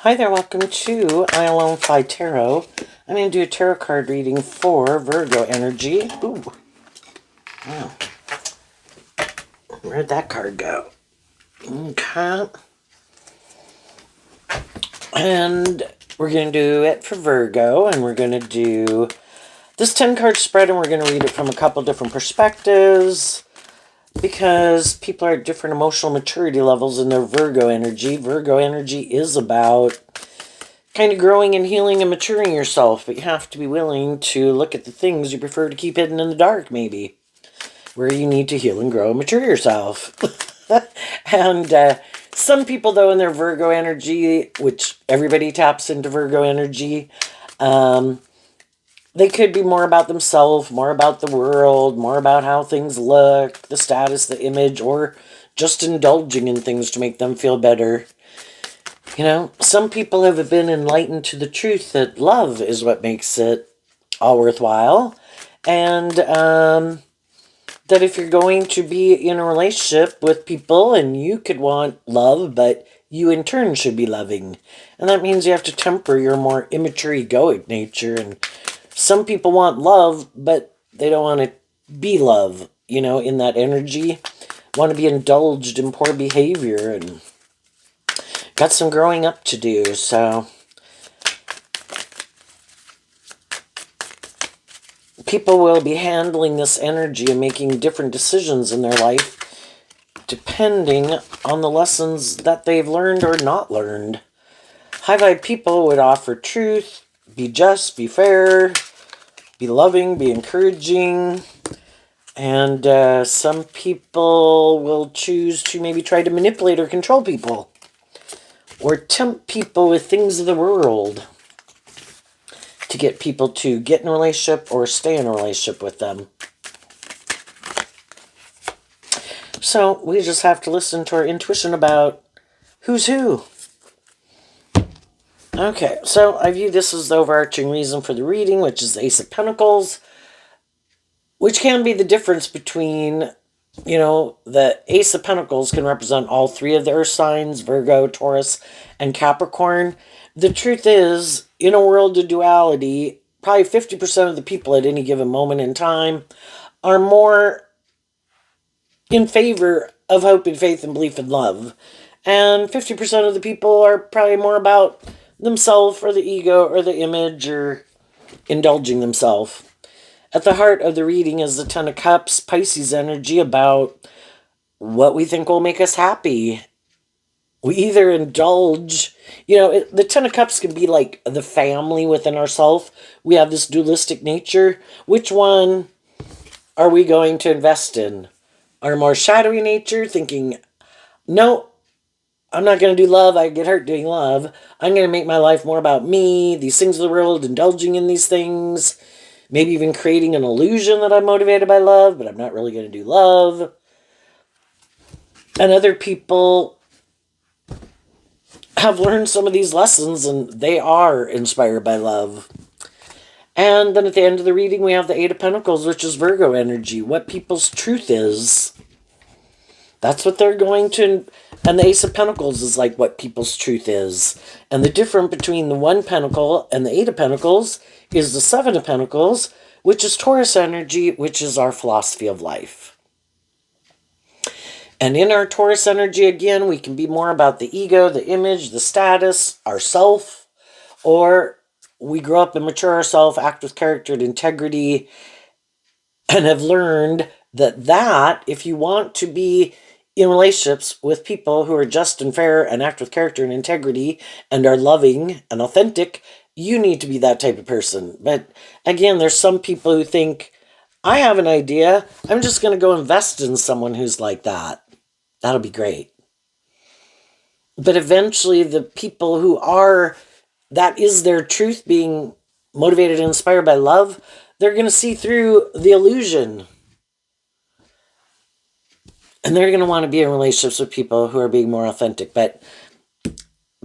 Hi there, welcome to I Alone Fly Tarot. I'm going to do a tarot card reading for Virgo energy. Ooh, wow. Where'd that card go? Okay. And we're going to do it for Virgo, and we're going to do this 10 card spread, and we're going to read it from a couple different perspectives because people are at different emotional maturity levels in their Virgo energy. Virgo energy is about kind of growing and healing and maturing yourself, but you have to be willing to look at the things you prefer to keep hidden in the dark, maybe, where you need to heal and grow and mature yourself. And some people, though, in their Virgo energy, which everybody taps into Virgo energy, they could be more about themselves, more about the world, more about how things look, the status, the image, or just indulging in things to make them feel better. You know, some people have been enlightened to the truth that love is what makes it all worthwhile. And that if you're going to be in a relationship with people and you could want love, but you in turn should be loving. And that means you have to temper your more immature egoic nature. And some people want love, but they don't want to be love, you know, in that energy. Want to be indulged in poor behavior and got some growing up to do, so people will be handling this energy and making different decisions in their life depending on the lessons that they've learned or not learned. High vibe people would offer truth, be just, be fair, be loving, be encouraging, and some people will choose to maybe try to manipulate or control people, or tempt people with things of the world to get people to get in a relationship or stay in a relationship with them. So we just have to listen to our intuition about who's who. Okay, so I view this as the overarching reason for the reading, which is the Ace of Pentacles, which can be the difference between, you know, the Ace of Pentacles can represent all three of the earth signs, Virgo, Taurus, and Capricorn. The truth is, in a world of duality, probably 50% of the people at any given moment in time are more in favor of hope and faith and belief and love. And 50% of the people are probably more about themselves or the ego or the image or indulging themselves. At the heart of the reading is the Ten of Cups, Pisces energy, about what we think will make us happy. We either indulge, you know, the Ten of Cups can be like the family within ourselves. We have this dualistic nature. Which one are we going to invest in? Our more shadowy nature, thinking, no, I'm not going to do love. I get hurt doing love. I'm going to make my life more about me, these things of the world, indulging in these things. Maybe even creating an illusion that I'm motivated by love, but I'm not really going to do love. And other people have learned some of these lessons and they are inspired by love. And then at the end of the reading, we have the Eight of Pentacles, which is Virgo energy. What people's truth is. That's what they're going to... And the Ace of Pentacles is like what people's truth is. And the difference between the One Pentacle and the Eight of Pentacles is the Seven of Pentacles, which is Taurus energy, which is our philosophy of life. And in our Taurus energy, again, we can be more about the ego, the image, the status, ourself, or we grow up and mature ourselves, act with character and integrity, and have learned that if you want to be in relationships with people who are just and fair and act with character and integrity and are loving and authentic, you need to be that type of person. But again, there's some people who think, I have an idea. I'm just going to go invest in someone who's like that. That'll be great. But eventually the people who are, that is their truth, being motivated and inspired by love, they're going to see through the illusion. And they're going to want to be in relationships with people who are being more authentic. But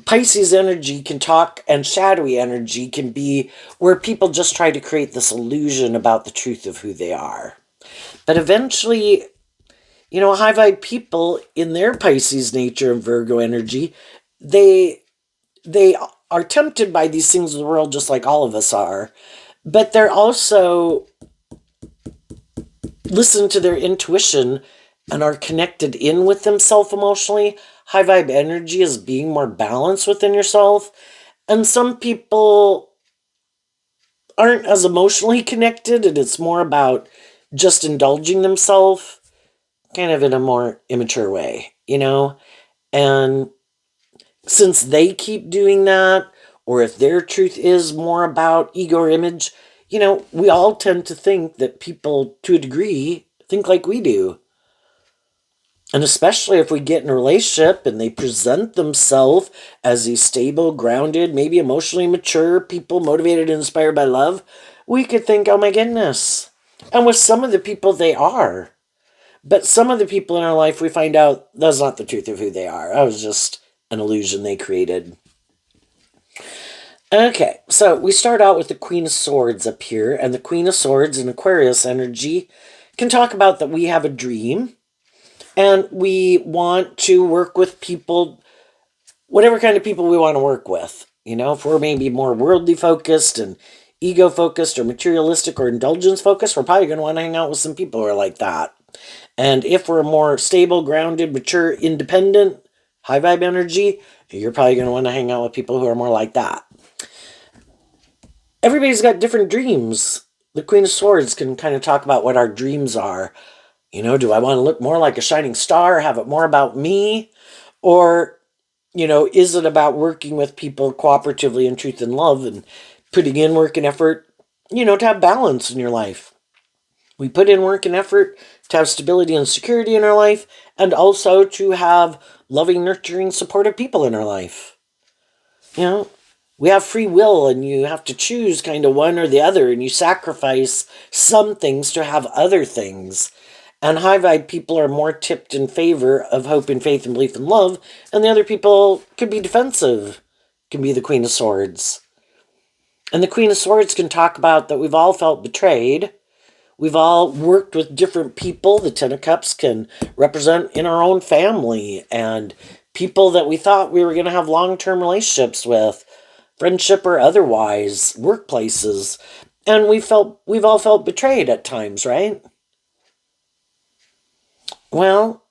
Pisces energy can talk, and shadowy energy can be where people just try to create this illusion about the truth of who they are. But eventually, you know, high vibe people in their Pisces nature and Virgo energy, they they are tempted by these things of the world just like all of us are, but they're also listen to their intuition and are connected in with themselves emotionally. High vibe energy is being more balanced within yourself. And some people aren't as emotionally connected, and it's more about just indulging themselves kind of in a more immature way, you know? And since they keep doing that, or if their truth is more about ego or image, we all tend to think that people, to a degree, think like we do. And especially if we get in a relationship and they present themselves as these stable, grounded, maybe emotionally mature people motivated and inspired by love, we could think, oh my goodness. And with some of the people, they are. But some of the people in our life, we find out that's not the truth of who they are. That was just an illusion they created. Okay, so we start out with the Queen of Swords up here. And the Queen of Swords in Aquarius energy can talk about that we have a dream. And we want to work with people, whatever kind of people we want to work with. If we're maybe more worldly focused and ego focused or materialistic or indulgence focused, we're probably going to want to hang out with some people who are like that. And if we're more stable, grounded, mature, independent, high vibe energy, you're probably going to want to hang out with people who are more like that. Everybody's got different dreams. The Queen of Swords can kind of talk about what our dreams are. Do I want to look more like a shining star, have it more about me? Or, is it about working with people cooperatively in truth and love and putting in work and effort, to have balance in your life? We put in work and effort to have stability and security in our life, and also to have loving, nurturing, supportive people in our life. We have free will, and you have to choose kind of one or the other, and you sacrifice some things to have other things. And high vibe people are more tipped in favor of hope and faith and belief and love, and the other people could be defensive, can be the Queen of Swords. And the Queen of Swords can talk about that we've all felt betrayed. We've all worked with different people. The Ten of Cups can represent in our own family and people that we thought we were going to have long-term relationships with, friendship or otherwise, workplaces. And we've all felt betrayed at times, right? Well,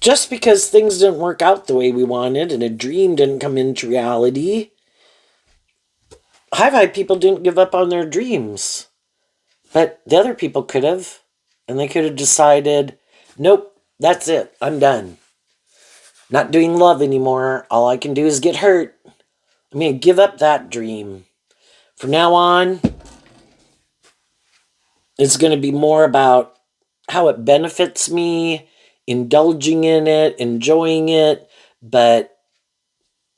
just because things didn't work out the way we wanted and a dream didn't come into reality, high vibe people didn't give up on their dreams. But the other people could have. And they could have decided, nope, that's it. I'm done. Not doing love anymore. All I can do is get hurt. I'm going to give up that dream. From now on, it's going to be more about how it benefits me, indulging in it, enjoying it. But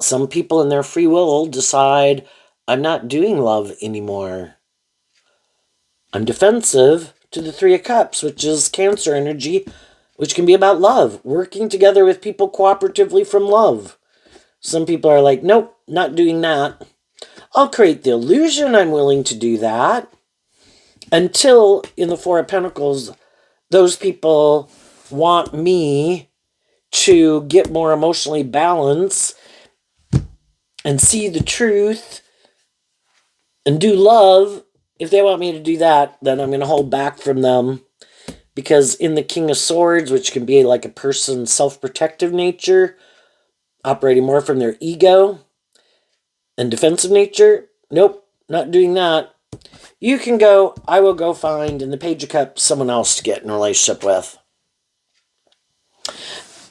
some people in their free will decide, I'm not doing love anymore. I'm defensive to the Three of Cups, which is Cancer energy, which can be about love, working together with people cooperatively from love. Some people are like, nope, not doing that. I'll create the illusion I'm willing to do that until in the Four of Pentacles, those people want me to get more emotionally balanced and see the truth and do love. If they want me to do that, then I'm going to hold back from them. Because in the King of Swords, which can be like a person's self-protective nature, operating more from their ego and defensive nature, nope, not doing that. You can go, I will go find in the Page of Cups someone else to get in a relationship with.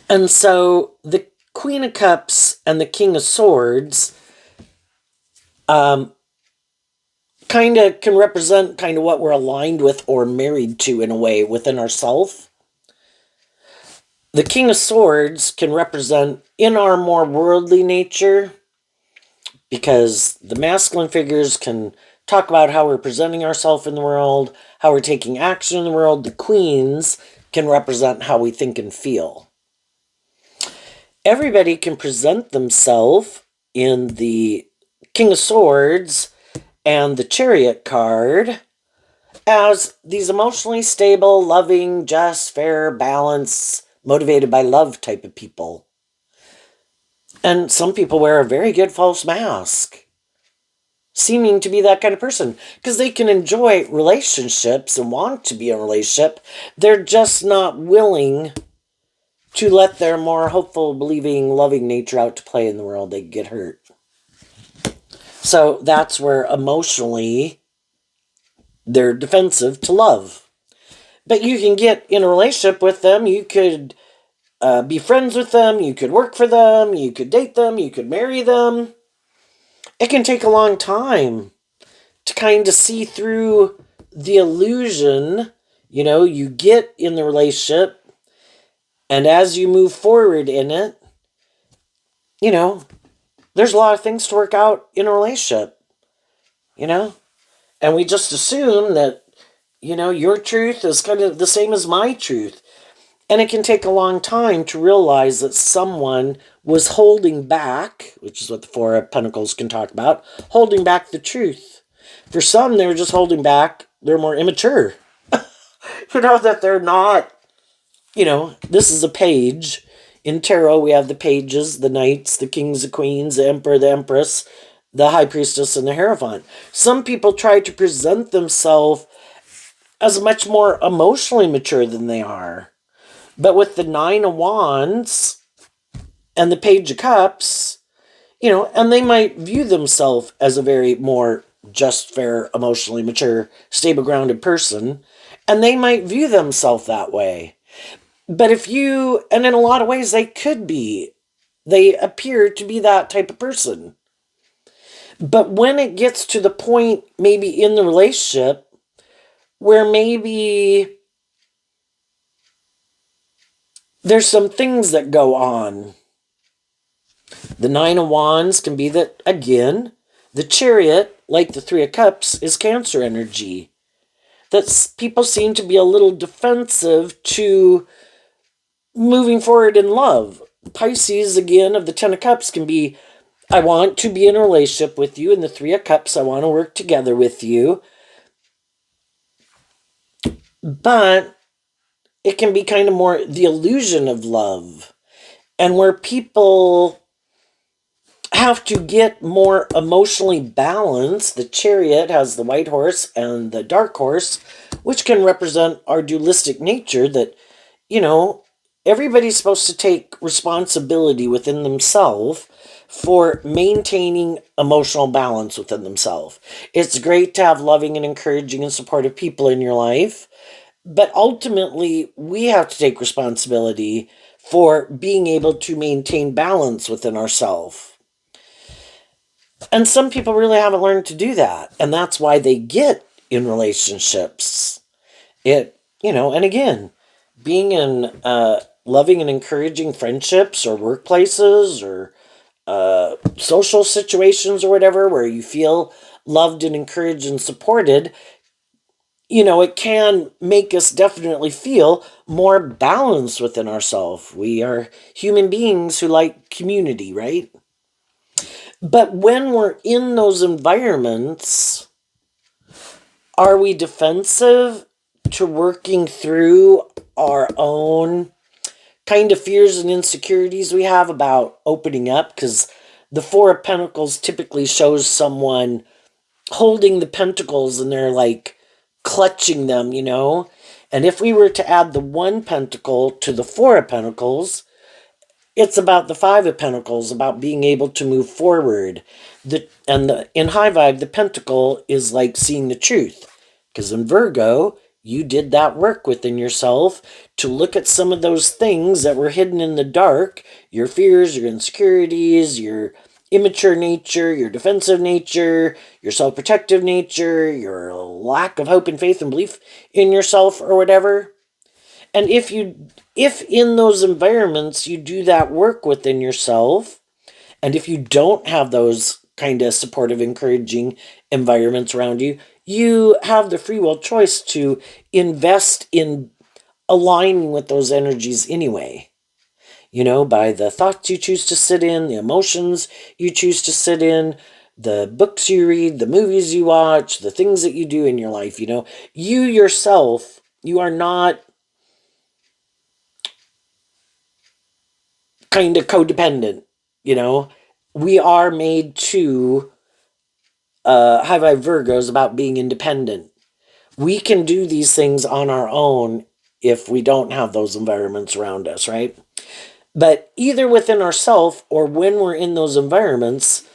And so the Queen of Cups and the King of Swords kind of can represent kind of what we're aligned with or married to in a way within ourselves. The King of Swords can represent in our more worldly nature, because the masculine figures can talk about how we're presenting ourselves in the world, how we're taking action in the world. The queens can represent how we think and feel. Everybody can present themselves in the King of Swords and the Chariot card as these emotionally stable, loving, just, fair, balanced, motivated by love type of people. And some people wear a very good false mask, seeming to be that kind of person, because they can enjoy relationships and want to be in a relationship. They're just not willing to let their more hopeful, believing, loving nature out to play in the world. They get hurt. So that's where emotionally they're defensive to love. But you can get in a relationship with them. You could be friends with them. You could work for them. You could date them. You could marry them. It can take a long time to kind of see through the illusion. You get in the relationship, and as you move forward in it, you know, there's a lot of things to work out in a relationship, you know? And we just assume that, your truth is kind of the same as my truth. And it can take a long time to realize that someone was holding back, which is what the Four of Pentacles can talk about, holding back the truth. For some, they're just holding back, they're more immature. That they're not, this is a page. In tarot, we have the pages, the knights, the kings, the queens, the emperor, the empress, the high priestess, and the hierophant. Some people try to present themselves as much more emotionally mature than they are. But with the Nine of Wands and the Page of Cups, and they might view themselves as a very more just, fair, emotionally mature, stable, grounded person, and they might view themselves that way. But and in a lot of ways, they could be. They appear to be that type of person. But when it gets to the point, maybe in the relationship, where maybe there's some things that go on. The Nine of Wands can be that, again, the Chariot, like the Three of Cups, is Cancer energy. That people seem to be a little defensive to moving forward in love. Pisces, again, of the Ten of Cups can be, I want to be in a relationship with you. And the Three of Cups, I want to work together with you. But it can be kind of more the illusion of love. And where people have to get more emotionally balanced. The Chariot has the white horse and the dark horse, which can represent our dualistic nature that, everybody's supposed to take responsibility within themselves for maintaining emotional balance within themselves. It's great to have loving and encouraging and supportive people in your life, but ultimately we have to take responsibility for being able to maintain balance within ourselves. And some people really haven't learned to do that. And that's why they get in relationships. And again, being in loving and encouraging friendships or workplaces or social situations or whatever, where you feel loved and encouraged and supported, it can make us definitely feel more balanced within ourselves. We are human beings who like community, right? But when we're in those environments, are we defensive to working through our own kind of fears and insecurities we have about opening up? Because the Four of Pentacles typically shows someone holding the pentacles and they're like clutching them, And if we were to add the one pentacle to the Four of Pentacles, it's about the Five of Pentacles, about being able to move forward. In High Vibe, the pentacle is like seeing the truth. Because in Virgo, you did that work within yourself to look at some of those things that were hidden in the dark, your fears, your insecurities, your immature nature, your defensive nature, your self-protective nature, your lack of hope and faith and belief in yourself or whatever. And if in those environments you do that work within yourself, and if you don't have those kind of supportive, encouraging environments around you, you have the free will choice to invest in aligning with those energies anyway. By the thoughts you choose to sit in, the emotions you choose to sit in, the books you read, the movies you watch, the things that you do in your life. You yourself, you are not kind of codependent. You know, we are made to, High Vibe Virgos, about being independent. We can do these things on our own if we don't have those environments around us, right? But either within ourselves or when we're in those environments,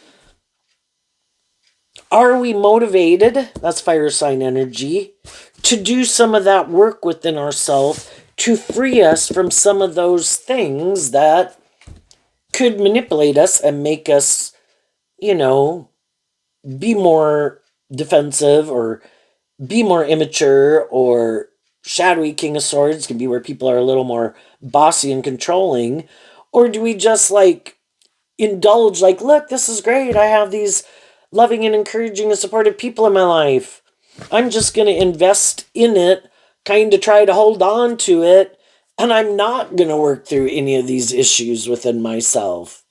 are we motivated? That's fire sign energy, to do some of that work within ourselves to free us from some of those things that could manipulate us and make us, you know, be more defensive or be more immature, or shadowy King of Swords can be where people are a little more bossy and controlling? Or do we just like indulge, like, look, this is great. I have these loving and encouraging and supportive people in my life. I'm just going to invest in it, kind of try to hold on to it, and I'm not going to work through any of these issues within myself.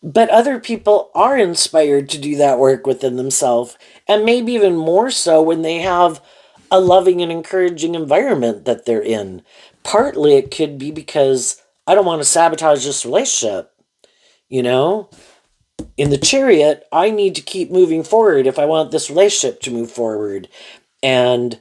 But other people are inspired to do that work within themselves, and maybe even more so when they have a loving and encouraging environment that they're in. Partly it could be because I don't want to sabotage this relationship. You know, in the Chariot, I need to keep moving forward if I want this relationship to move forward. And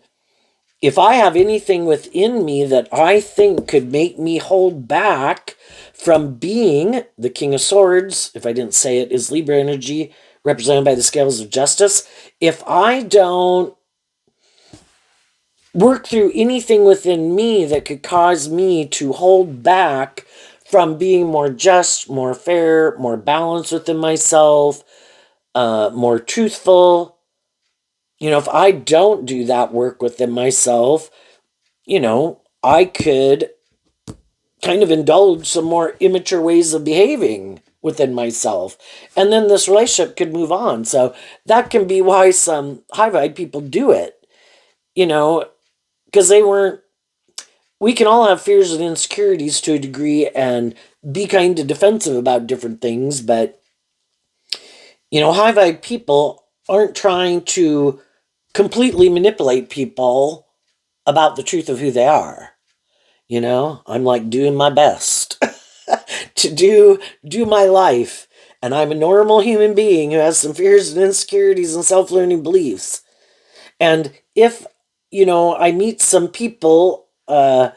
if I have anything within me that I think could make me hold back from being the King of Swords, if I didn't say it, is Libra energy, represented by the scales of justice. If I don't work through anything within me that could cause me to hold back from being more just, more fair, more balanced within myself, more truthful, if I don't do that work within myself, I could kind of indulge some more immature ways of behaving within myself. And then this relationship could move on. So that can be why some high vibe people do it, because we can all have fears and insecurities to a degree and be kind of defensive about different things. But, high vibe people aren't trying to completely manipulate people about the truth of who they are. I'm like doing my best to do my life, and I'm a normal human being who has some fears and insecurities and self-learning beliefs. And if I meet some people that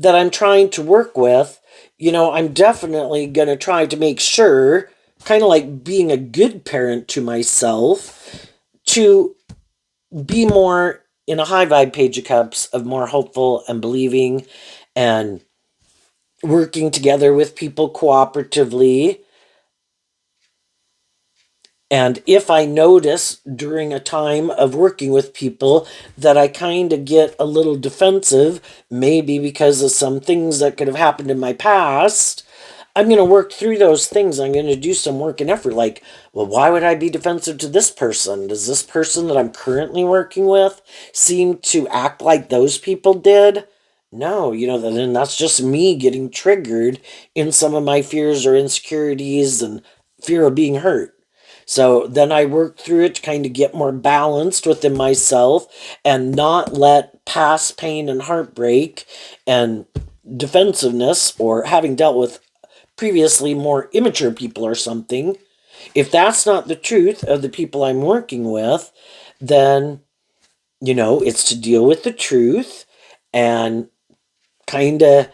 I'm trying to work with, I'm definitely going to try to make sure, kind of like being a good parent to myself, to be more in a high vibe Page of Cups of more hopeful and believing and working together with people cooperatively. And if I notice during a time of working with people that I kind of get a little defensive, maybe because of some things that could have happened in my past, I'm going to work through those things. I'm going to do some work and effort. Like, well, why would I be defensive to this person? Does this person that I'm currently working with seem to act like those people did? No, then that's just me getting triggered in some of my fears or insecurities and fear of being hurt. So then I work through it to kind of get more balanced within myself and not let past pain and heartbreak and defensiveness, or having dealt with previously more immature people or something, if that's not the truth of the people I'm working with, then, it's to deal with the truth and kind of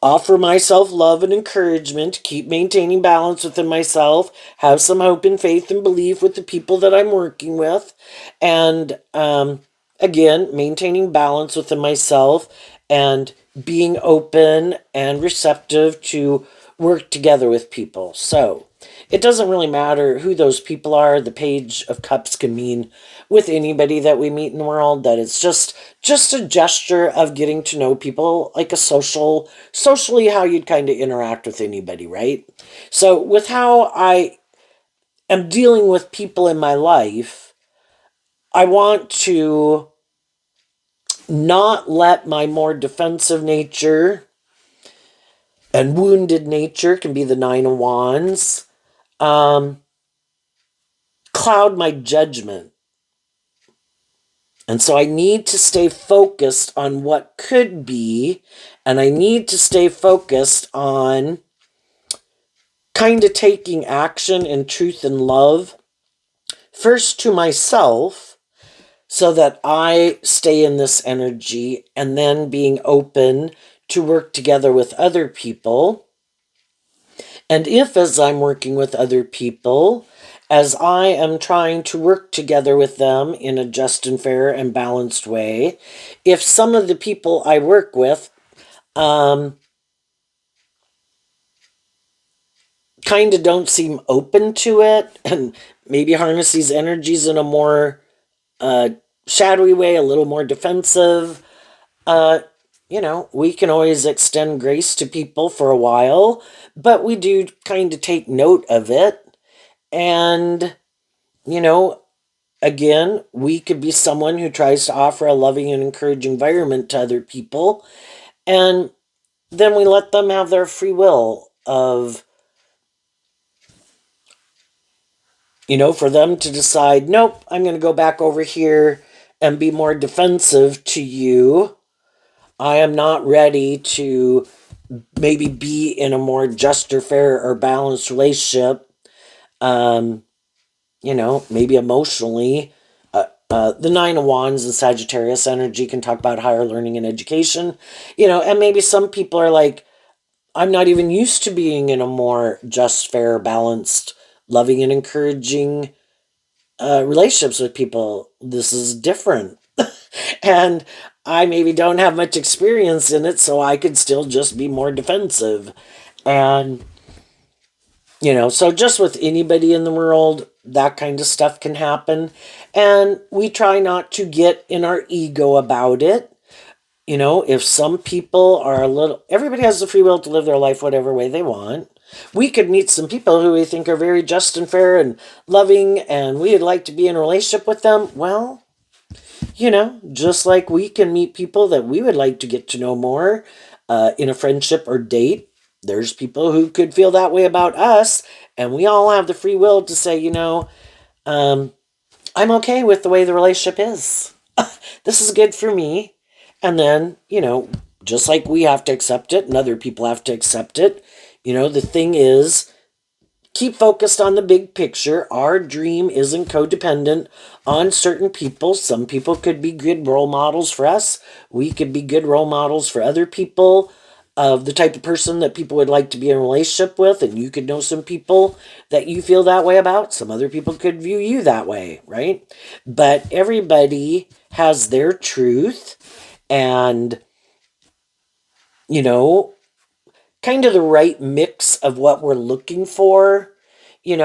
offer myself love and encouragement, keep maintaining balance within myself, have some hope and faith and belief with the people that I'm working with, and again, maintaining balance within myself and being open and receptive to work together with people. So it doesn't really matter who those people are. The Page of Cups can mean with anybody that we meet in the world, that it's just a gesture of getting to know people, like a socially how you'd kind of interact with anybody, right? So with how I am dealing with people in my life, I want to not let my more defensive nature and wounded nature, can be the Nine of Wands, cloud my judgment. And so I need to stay focused on what could be, and I need to stay focused on kind of taking action in truth and love, first to myself, so that I stay in this energy, and then being open to work together with other people. And if, as I'm working with other people, as I am trying to work together with them in a just and fair and balanced way, if some of the people I work with kind of don't seem open to it and maybe harness these energies in a more shadowy way, a little more defensive, uh, we can always extend grace to people for a while, but we do kind of take note of it. And, you know, again, we could be someone who tries to offer a loving and encouraging environment to other people. And then we let them have their free will of, for them to decide, nope, I'm going to go back over here and be more defensive to you. I am not ready to maybe be in a more just or fair or balanced relationship, maybe emotionally. The Nine of Wands and Sagittarius energy can talk about higher learning and education, and maybe some people are like, I'm not even used to being in a more just, fair, balanced, loving, and encouraging relationships with people. This is different. And I maybe don't have much experience in it, so I could still just be more defensive. And, so just with anybody in the world, that kind of stuff can happen. And we try not to get in our ego about it. If some people are everybody has the free will to live their life whatever way they want. We could meet some people who we think are very just and fair and loving, and we would like to be in a relationship with them. Well, just like we can meet people that we would like to get to know more in a friendship or date, there's people who could feel that way about us, and we all have the free will to say, I'm okay with the way the relationship is. This is good for me. And then, just like we have to accept it and other people have to accept it, the thing is, keep focused on the big picture. Our dream isn't codependent on certain people. Some people could be good role models for us. We could be good role models for other people of the type of person that people would like to be in a relationship with. And you could know some people that you feel that way about. Some other people could view you that way, right? But everybody has their truth, and, kind of the right mix of what we're looking for. In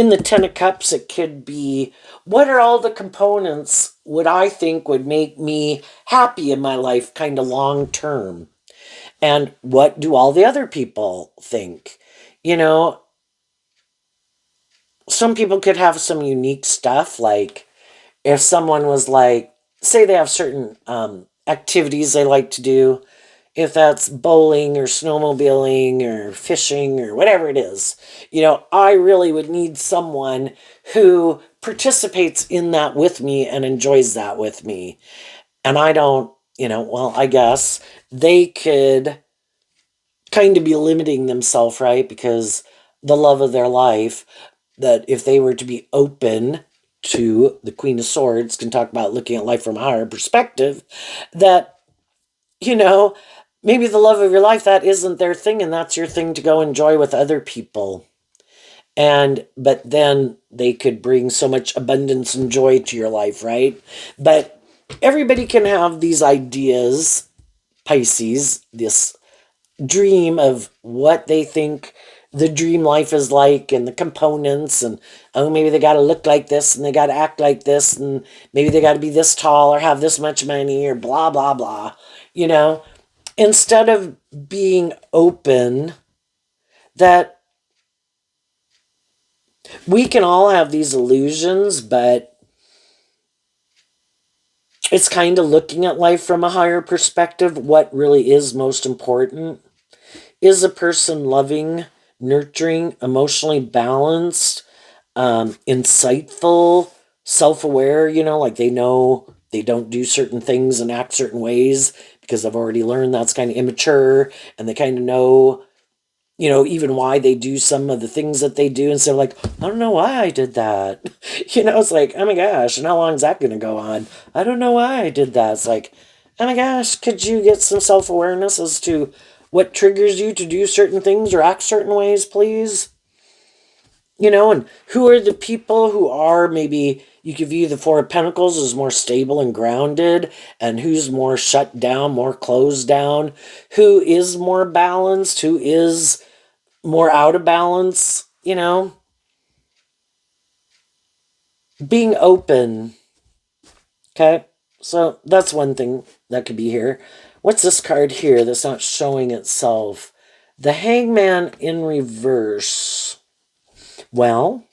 the Ten of Cups, it could be, what are all the components would I think would make me happy in my life kind of long term? And what do all the other people think? Some people could have some unique stuff, like if someone was like, say they have certain activities they like to do, if that's bowling or snowmobiling or fishing or whatever it is, I really would need someone who participates in that with me and enjoys that with me. And I don't, well, I guess they could kind of be limiting themselves, right? Because the love of their life, that if they were to be open to the Queen of Swords, can talk about looking at life from a higher perspective, that, you know, maybe the love of your life, that isn't their thing, and that's your thing to go enjoy with other people. But then they could bring so much abundance and joy to your life, right? But everybody can have these ideas, Pisces, this dream of what they think the dream life is like, and the components, and oh, maybe they got to look like this and they got to act like this, and maybe they got to be this tall or have this much money or blah blah blah, instead of being open that we can all have these illusions, but it's kind of looking at life from a higher perspective. What really is most important is a person loving, nurturing, emotionally balanced, insightful, self-aware, like they know they don't do certain things and act certain ways because they've already learned that's kind of immature, and they kind of know, even why they do some of the things that they do. And so like, I don't know why I did that. It's like, oh my gosh, and how long is that going to go on? I don't know why I did that. It's like, oh my gosh, could you get some self-awareness as to what triggers you to do certain things or act certain ways, please? And who are the people who are, maybe you could view the Four of Pentacles as more stable and grounded, and who's more shut down, more closed down, who is more balanced, who is more out of balance, being open. Okay, so that's one thing that could be here. What's this card here that's not showing itself? The Hangman in reverse. Well,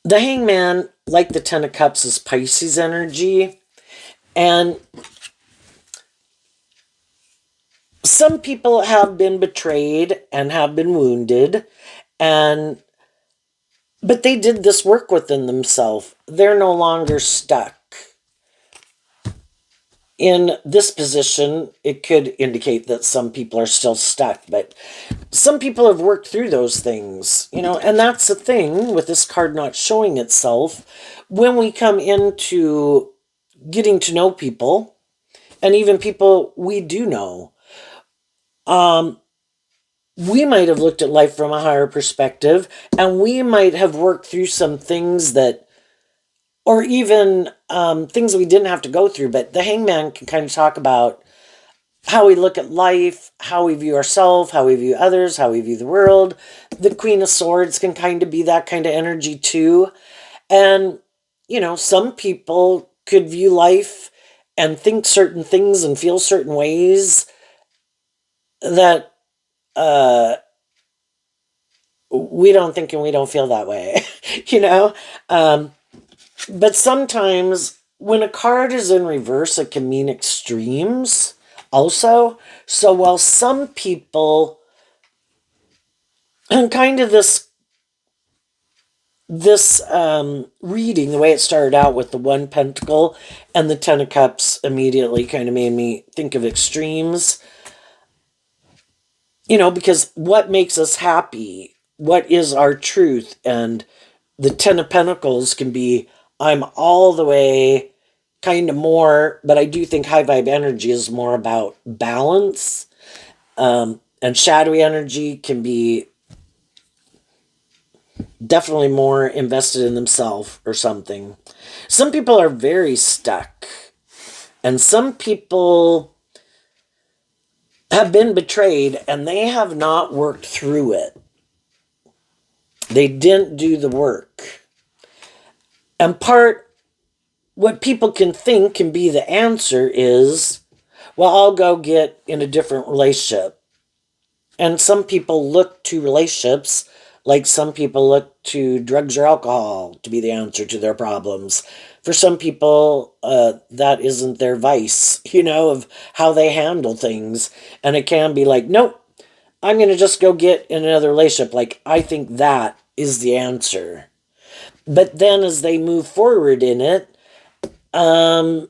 the Hangman, like the Ten of Cups, is Pisces energy. And some people have been betrayed and have been wounded. But they did this work within themselves. They're no longer stuck. In this position, it could indicate that some people are still stuck, but some people have worked through those things, and that's the thing with this card not showing itself. When we come into getting to know people, and even people we do know, we might have looked at life from a higher perspective, and we might have worked through some things that, or even things we didn't have to go through. But the Hangman can kind of talk about how we look at life, how we view ourselves, how we view others, how we view the world. The Queen of Swords can kind of be that kind of energy too. And, some people could view life and think certain things and feel certain ways that we don't think and we don't feel that way, But sometimes when a card is in reverse, it can mean extremes also. So while some people, and kind of this reading, the way it started out with the One Pentacle and the Ten of Cups, immediately kind of made me think of extremes. Because what makes us happy? What is our truth? And the Ten of Pentacles can be, I'm all the way kind of more, but I do think high vibe energy is more about balance. And shadowy energy can be definitely more invested in themselves or something. Some people are very stuck, and some people have been betrayed and they have not worked through it. They didn't do the work. And what people can think can be the answer is, well, I'll go get in a different relationship. And some people look to relationships like some people look to drugs or alcohol to be the answer to their problems. For some people, that isn't their vice, of how they handle things. And it can be like, nope, I'm going to just go get in another relationship. Like, I think that is the answer. But then as they move forward in it, the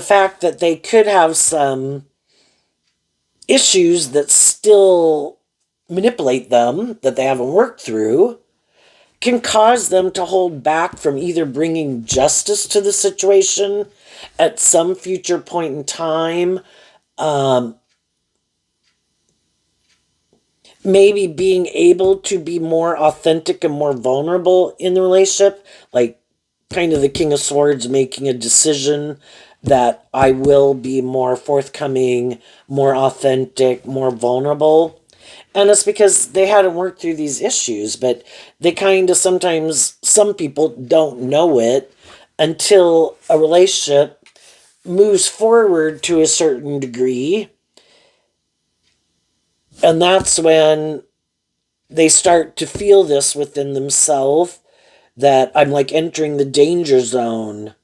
fact that they could have some issues that still manipulate them, that they haven't worked through, can cause them to hold back from either bringing justice to the situation at some future point in time, maybe being able to be more authentic and more vulnerable in the relationship, like kind of the King of Swords making a decision that I will be more forthcoming, more authentic, more vulnerable. And it's because they hadn't worked through these issues, but they kind of sometimes, some people don't know it until a relationship moves forward to a certain degree. And that's when they start to feel this within themselves, that I'm like entering the danger zone.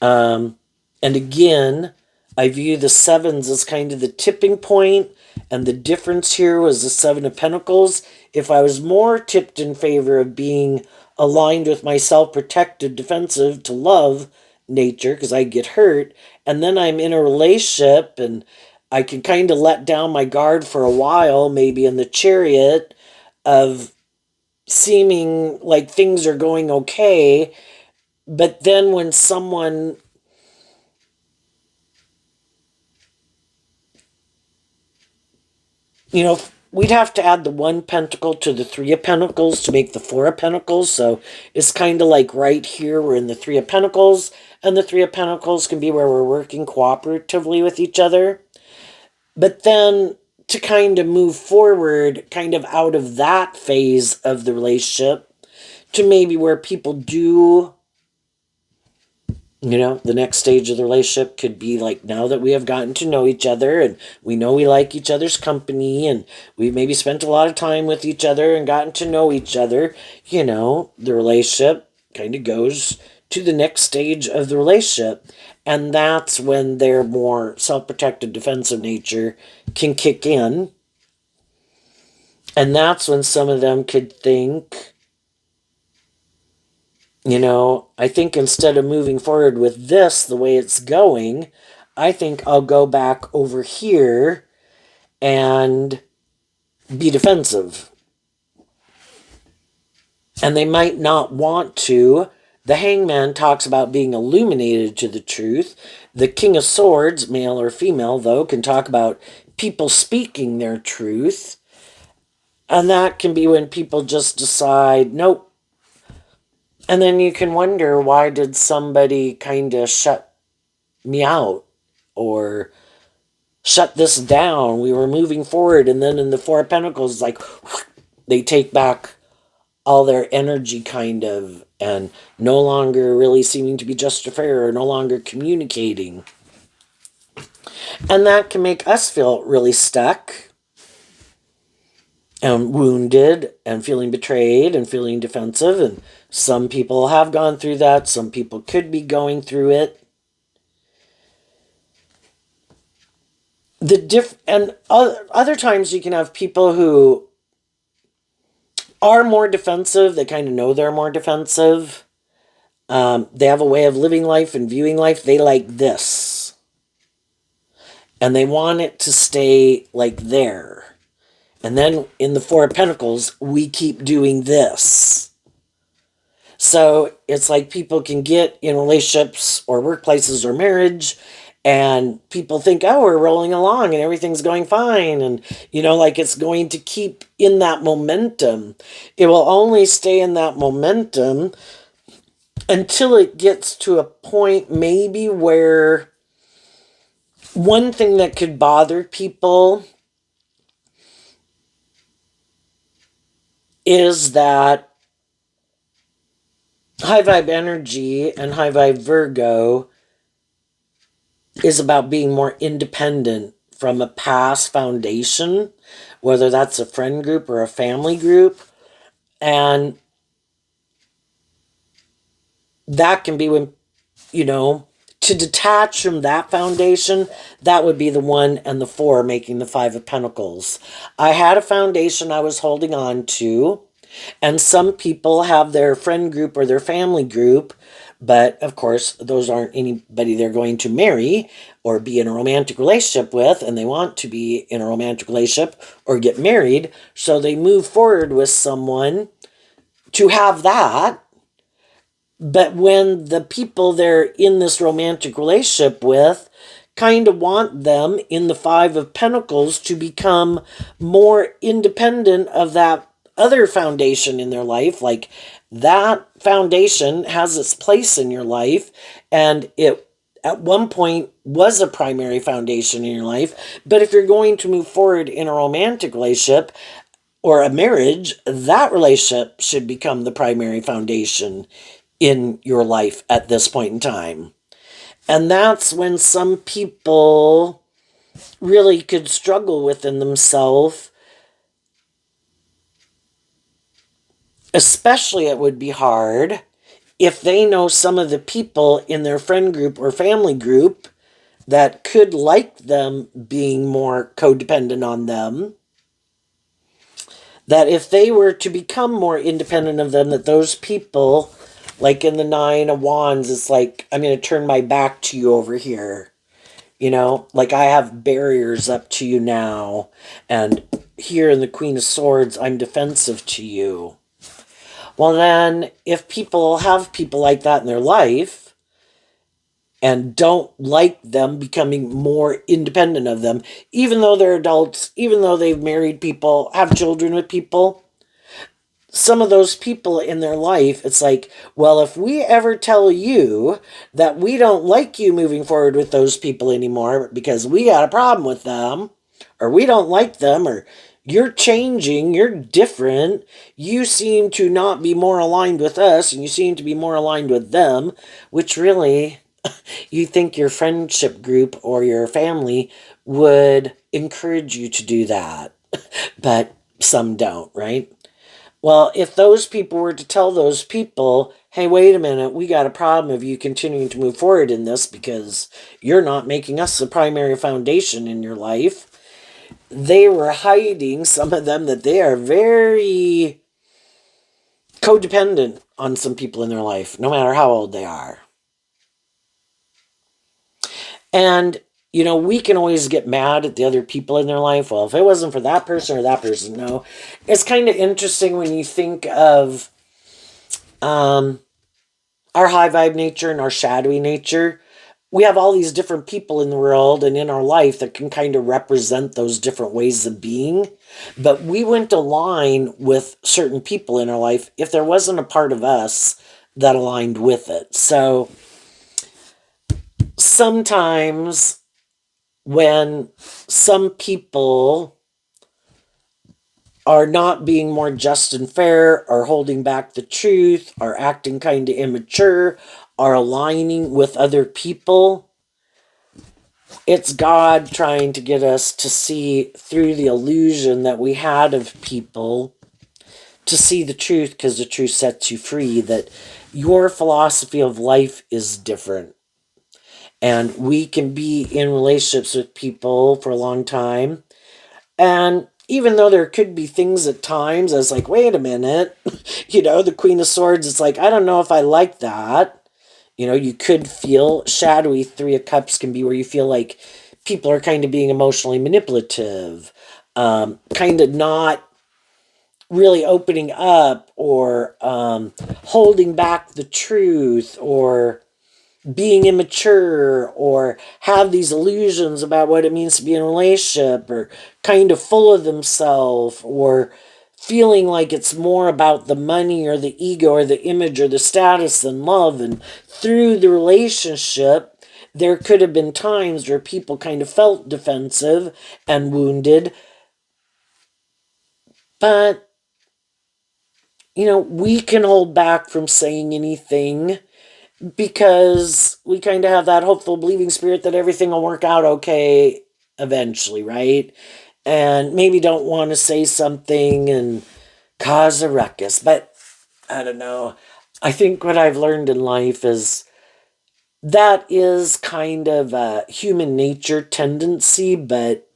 And again, I view the sevens as kind of the tipping point, and the difference here was the Seven of Pentacles. If I was more tipped in favor of being aligned with my self-protective, defensive to love nature, because I get hurt, and then I'm in a relationship and I can kind of let down my guard for a while, maybe in the Chariot, of seeming like things are going okay. But then when someone, we'd have to add the one pentacle to the Three of Pentacles to make the Four of Pentacles. So it's kind of like right here, we're in the Three of Pentacles, and the Three of Pentacles can be where we're working cooperatively with each other. But then to kind of move forward, kind of out of that phase of the relationship, to maybe where people do, the next stage of the relationship could be like, now that we have gotten to know each other and we know we like each other's company and we've maybe spent a lot of time with each other and gotten to know each other, the relationship kind of goes to the next stage of the relationship. And that's when their more self-protective defensive nature can kick in. And that's when some of them could think, I think instead of moving forward with this the way it's going, I think I'll go back over here and be defensive. And they might not want to. The Hangman talks about being illuminated to the truth. The King of Swords, male or female, though, can talk about people speaking their truth. And that can be when people just decide, nope. And then you can wonder, why did somebody kind of shut me out or shut this down? We were moving forward, and then in the Four of Pentacles, like, they take back all their energy kind of, and no longer really seeming to be just a fair, or no longer communicating. And that can make us feel really stuck and wounded and feeling betrayed and feeling defensive. And some people have gone through that. Some people could be going through it. And other times you can have people who are more defensive. They kind of know they're more defensive. They have a way of living life and viewing life. They like this. And they want it to stay like there. And then in the Four of Pentacles, we keep doing this. So it's like people can get in relationships or workplaces or marriage, and people think, oh, we're rolling along and everything's going fine. And, like it's going to keep in that momentum. It will only stay in that momentum until it gets to a point maybe where one thing that could bother people is that high vibe energy and high vibe Virgo is about being more independent from a past foundation, whether that's a friend group or a family group. And that can be when, to detach from that foundation, that would be the 1 and the 4 making the 5 of Pentacles. I had a foundation I was holding on to, and some people have their friend group or their family group, but of course those aren't anybody they're going to marry or be in a romantic relationship with, and they want to be in a romantic relationship or get married, so they move forward with someone to have that. But when the people they're in this romantic relationship with kind of want them in the 5 of Pentacles to become more independent of that other foundation in their life, like that foundation has its place in your life, and it at one point was a primary foundation in your life. But if you're going to move forward in a romantic relationship or a marriage, that relationship should become the primary foundation in your life at this point in time. And that's when some people really could struggle within themselves. Especially it would be hard if they know some of the people in their friend group or family group that could like them being more codependent on them. That if they were to become more independent of them, that those people, like in the 9 of Wands, it's like, I'm going to turn my back to you over here. Like I have barriers up to you now, and here in the Queen of Swords, I'm defensive to you. Well, then, if people have people like that in their life and don't like them becoming more independent of them, even though they're adults, even though they've married people, have children with people, some of those people in their life, it's like, well, if we ever tell you that we don't like you moving forward with those people anymore because we got a problem with them, or we don't like them, or you're changing, you're different, you seem to not be more aligned with us, and you seem to be more aligned with them, which really, you think your friendship group or your family would encourage you to do that, but some don't, right? Well, if those people were to tell those people, hey, wait a minute, we got a problem of you continuing to move forward in this because you're not making us the primary foundation in your life, they were hiding, some of them, that they are very codependent on some people in their life, no matter how old they are. And, we can always get mad at the other people in their life. Well, if it wasn't for that person or that person, no. It's kind of interesting when you think of our high vibe nature and our shadowy nature. We have all these different people in the world and in our life that can kind of represent those different ways of being. But we wouldn't align with certain people in our life if there wasn't a part of us that aligned with it. So sometimes when some people are not being more just and fair, are holding back the truth, are acting kind of immature, are aligning with other people, it's God trying to get us to see through the illusion that we had of people, to see the truth, because the truth sets you free, that your philosophy of life is different. And we can be in relationships with people for a long time. And even though there could be things at times, I was like, wait a minute, the Queen of Swords, it's like, I don't know if I like that. You could feel shadowy. Three of Cups can be where you feel like people are kind of being emotionally manipulative, kind of not really opening up, or holding back the truth, or being immature, or have these illusions about what it means to be in a relationship, or kind of full of themselves, or feeling like it's more about the money or the ego or the image or the status than love. And through the relationship, there could have been times where people kind of felt defensive and wounded. But, we can hold back from saying anything because we kind of have that hopeful, believing spirit that everything will work out okay eventually, right? And maybe don't want to say something and cause a ruckus. But I don't know. I think what I've learned in life is that is kind of a human nature tendency, but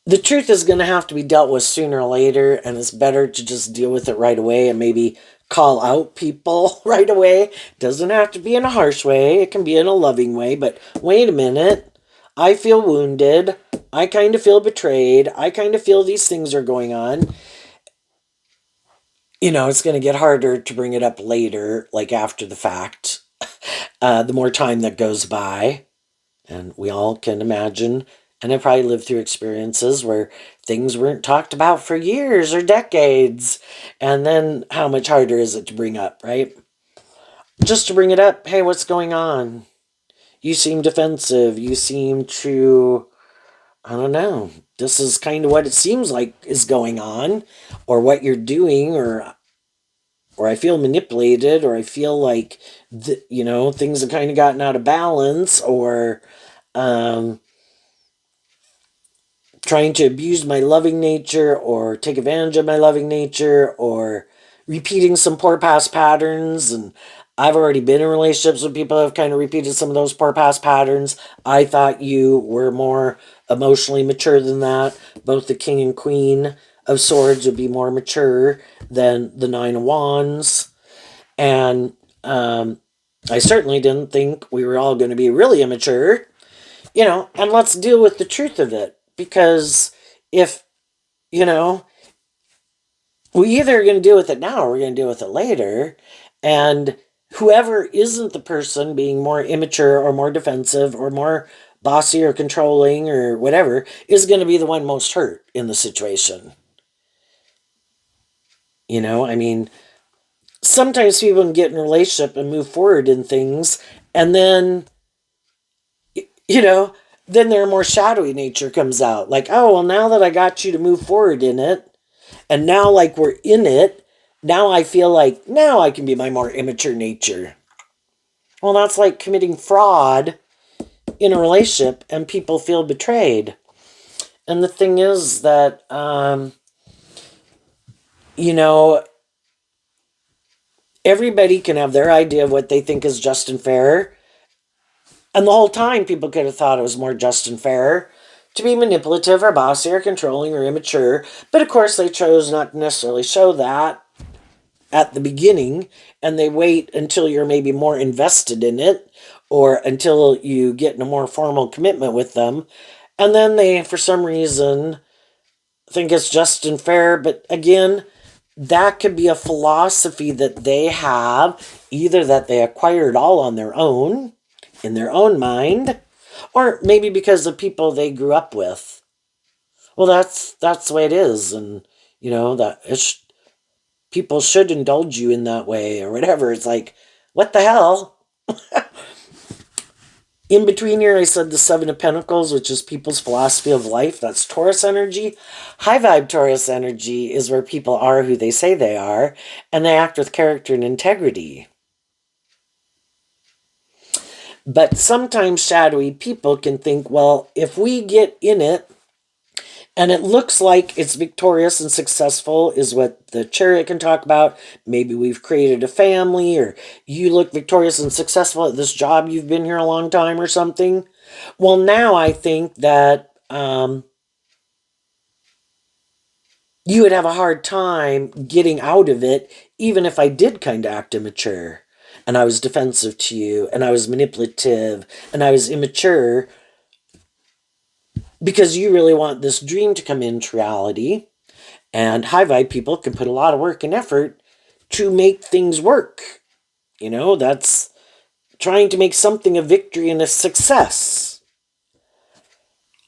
the truth is going to have to be dealt with sooner or later, and it's better to just deal with it right away and maybe call out people right away. Doesn't have to be in a harsh way, it can be in a loving way, but wait a minute. I feel wounded. I kind of feel betrayed. I kind of feel these things are going on. It's going to get harder to bring it up later, like after the fact, the more time that goes by. And we all can imagine, and I probably lived through experiences where things weren't talked about for years or decades. And then how much harder is it to bring up, right? Just to bring it up, hey, what's going on? You seem defensive. You seem to, I don't know, this is kind of what it seems like is going on, or what you're doing, or I feel manipulated, or I feel like, things have kind of gotten out of balance, or um, trying to abuse my loving nature, or take advantage of my loving nature, or repeating some poor past patterns. And I've already been in relationships with people who have kind of repeated some of those poor past patterns. I thought you were more emotionally mature than that. Both the King and Queen of Swords would be more mature than the Nine of Wands. And I certainly didn't think we were all going to be really immature. and let's deal with the truth of it. Because if, you know, we either are going to deal with it now or we're going to deal with it later. And whoever isn't the person being more immature or more defensive or more bossy or controlling or whatever is going to be the one most hurt in the situation. I mean, sometimes people can get in a relationship and move forward in things, and then, you know, then their more shadowy nature comes out. Like, oh, well, now that I got you to move forward in it, and now, like, we're in it, now I feel like now I can be my more immature nature. Well, that's like committing fraud in a relationship, and people feel betrayed. And the thing is that, you know, everybody can have their idea of what they think is just and fair. And the whole time, people could have thought it was more just and fair to be manipulative or bossy or controlling or immature. But of course, they chose not to necessarily show that at the beginning, and they wait until you're maybe more invested in it or until you get in a more formal commitment with them. And then they, for some reason, think it's just and fair. But again, that could be a philosophy that they have, either that they acquired all on their own, in their own mind, or maybe because of people they grew up with. Well, that's the way it is, and that people should indulge you in that way or whatever. It's like, what the hell? In between here, I said the Seven of Pentacles, which is people's philosophy of life. That's Taurus energy. High vibe Taurus energy is where people are who they say they are, and they act with character and integrity. But sometimes shadowy people can think, well, if we get in it, and it looks like it's victorious and successful, is what the Chariot can talk about. Maybe we've created a family, or you look victorious and successful at this job, you've been here a long time or something. Well, now I think that you would have a hard time getting out of it, even if I did kind of act immature, and I was defensive to you, and I was manipulative, and I was immature, because you really want this dream to come into reality. And high vibe people can put a lot of work and effort to make things work. That's trying to make something a victory and a success.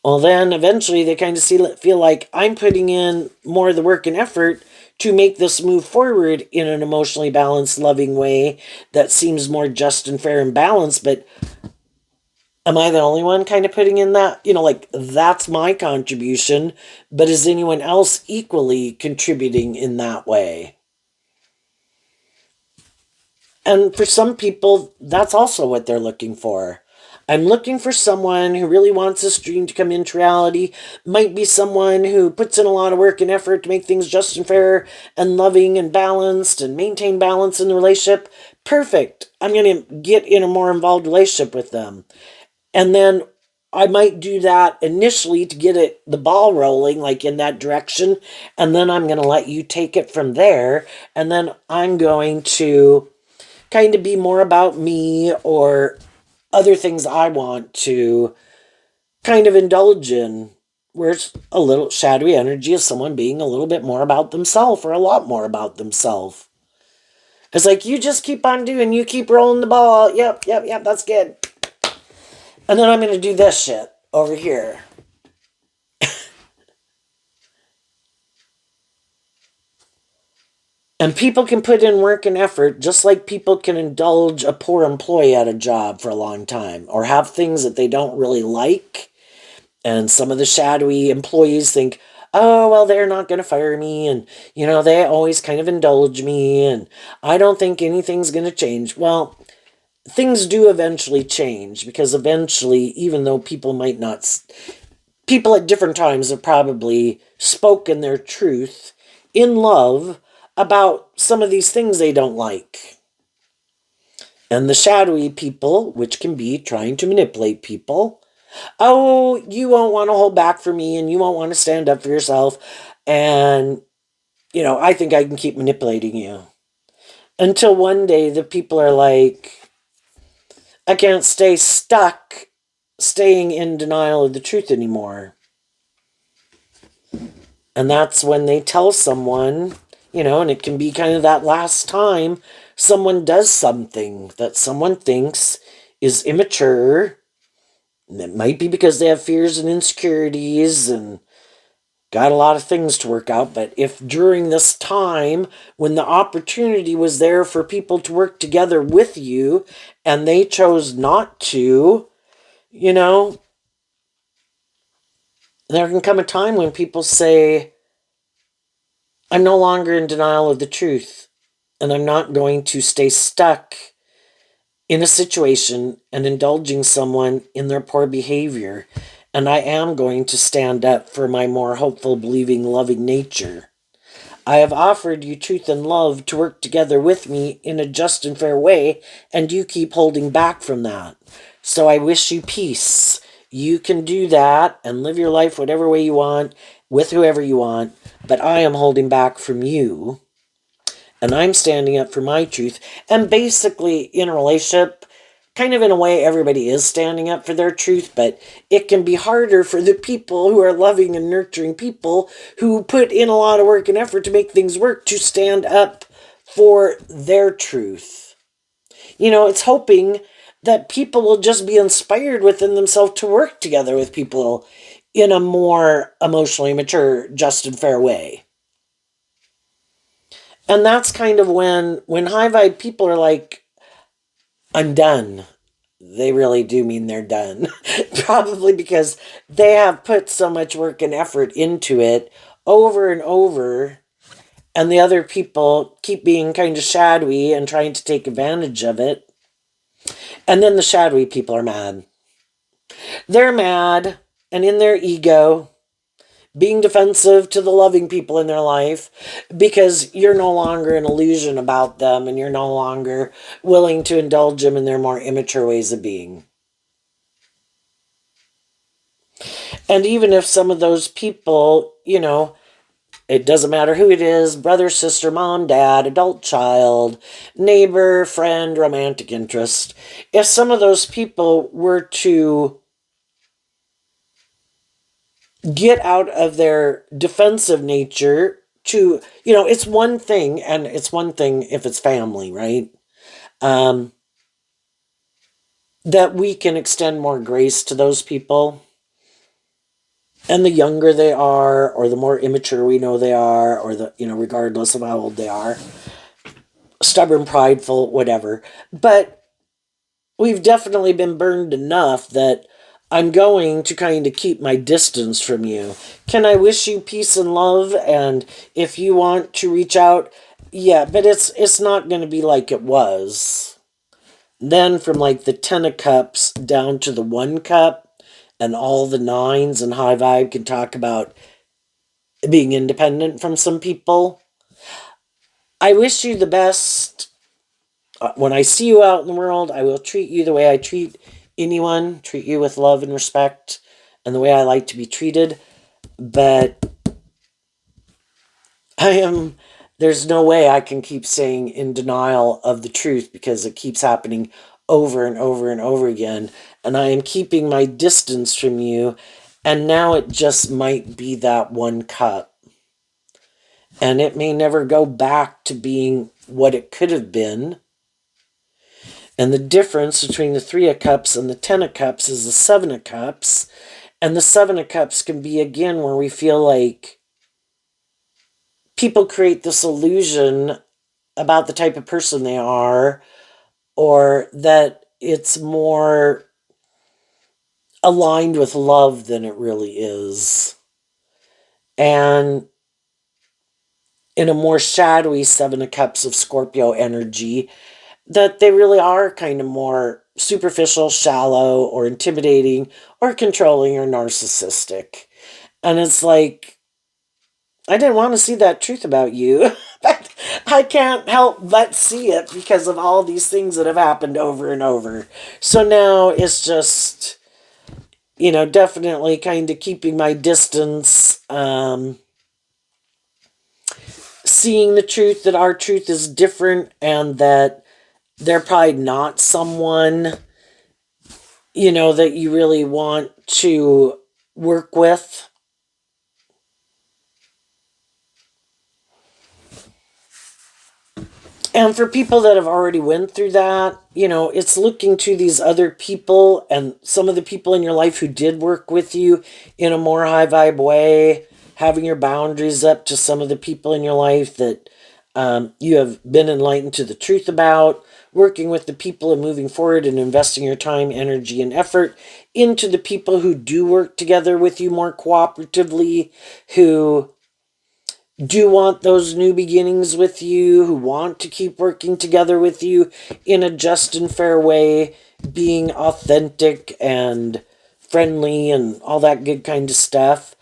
Well, then eventually they kind of feel like I'm putting in more of the work and effort to make this move forward in an emotionally balanced, loving way that seems more just and fair and balanced. But am I the only one kind of putting in that? Like, that's my contribution, but is anyone else equally contributing in that way? And for some people, that's also what they're looking for. I'm looking for someone who really wants this dream to come into reality. Might be someone who puts in a lot of work and effort to make things just and fair and loving and balanced and maintain balance in the relationship. Perfect. I'm going to get in a more involved relationship with them. And then I might do that initially to get the ball rolling, like in that direction. And then I'm going to let you take it from there. And then I'm going to kind of be more about me or other things I want to kind of indulge in, where it's a little shadowy energy of someone being a little bit more about themselves or a lot more about themselves. It's like, you just keep on doing, you keep rolling the ball. Yep, that's good. And then I'm going to do this shit over here. And people can put in work and effort just like people can indulge a poor employee at a job for a long time or have things that they don't really like. And some of the shadowy employees think, oh, well, they're not going to fire me. And, they always kind of indulge me. And I don't think anything's going to change. Well, things do eventually change, because eventually, even though people might not, people at different times have probably spoken their truth in love about some of these things they don't like. And the shadowy people, which can be trying to manipulate people, oh, you won't want to hold back for me, and you won't want to stand up for yourself, and, I think I can keep manipulating you. Until one day the people are like, I can't stay stuck staying in denial of the truth anymore. And that's when they tell someone, and it can be kind of that last time someone does something that someone thinks is immature. And it might be because they have fears and insecurities and got a lot of things to work out. But if during this time, when the opportunity was there for people to work together with you and they chose not to, there can come a time when people say, I'm no longer in denial of the truth, and I'm not going to stay stuck in a situation and indulging someone in their poor behavior. And I am going to stand up for my more hopeful, believing, loving nature. I have offered you truth and love to work together with me in a just and fair way, and you keep holding back from that. So I wish you peace. You can do that and live your life whatever way you want, with whoever you want, but I am holding back from you, and I'm standing up for my truth. And basically, in a relationship, kind of in a way, everybody is standing up for their truth, but it can be harder for the people who are loving and nurturing people who put in a lot of work and effort to make things work to stand up for their truth. It's hoping that people will just be inspired within themselves to work together with people in a more emotionally mature, just and fair way. And that's kind of when high vibe people are like, I'm done. They really do mean they're done. Probably because they have put so much work and effort into it over and over, and the other people keep being kind of shadowy and trying to take advantage of it. And then the shadowy people are mad. They're mad and in their ego, being defensive to the loving people in their life because you're no longer an illusion about them and you're no longer willing to indulge them in their more immature ways of being. And even if some of those people, it doesn't matter who it is, brother, sister, mom, dad, adult child, neighbor, friend, romantic interest, if some of those people were to get out of their defensive nature to, it's one thing, and it's one thing if it's family, right? That we can extend more grace to those people. And the younger they are, or the more immature we know they are, or regardless of how old they are, stubborn, prideful, whatever. But we've definitely been burned enough that I'm going to kind of keep my distance from you. Can I wish you peace and love? And if you want to reach out, yeah, but it's not going to be like it was. Then from like the 10 of cups down to the 1 cup, and all the 9s and high vibe can talk about being independent from some people. I wish you the best. When I see you out in the world, I will treat you the way I treat anyone, treat you with love and respect, and the way I like to be treated. But there's no way I can keep saying in denial of the truth because it keeps happening over and over and over again. And I am keeping my distance from you. And now it just might be that 1 cup. And it may never go back to being what it could have been. And the difference between the 3 of cups and the 10 of cups is the 7 of cups. And the 7 of cups can be, again, where we feel like people create this illusion about the type of person they are, or that it's more aligned with love than it really is. And in a more shadowy 7 of cups of Scorpio energy, that they really are kind of more superficial, shallow, or intimidating, or controlling, or narcissistic. And it's like, I didn't want to see that truth about you, but I can't help but see it because of all these things that have happened over and over. So now it's just, definitely kind of keeping my distance, seeing the truth, that our truth is different, and that they're probably not someone, that you really want to work with. And for people that have already went through that, it's looking to these other people and some of the people in your life who did work with you in a more high vibe way, having your boundaries up to some of the people in your life that you have been enlightened to the truth about, working with the people and moving forward and investing your time, energy, and effort into the people who do work together with you more cooperatively, who do want those new beginnings with you, who want to keep working together with you in a just and fair way, being authentic and friendly and all that good kind of stuff.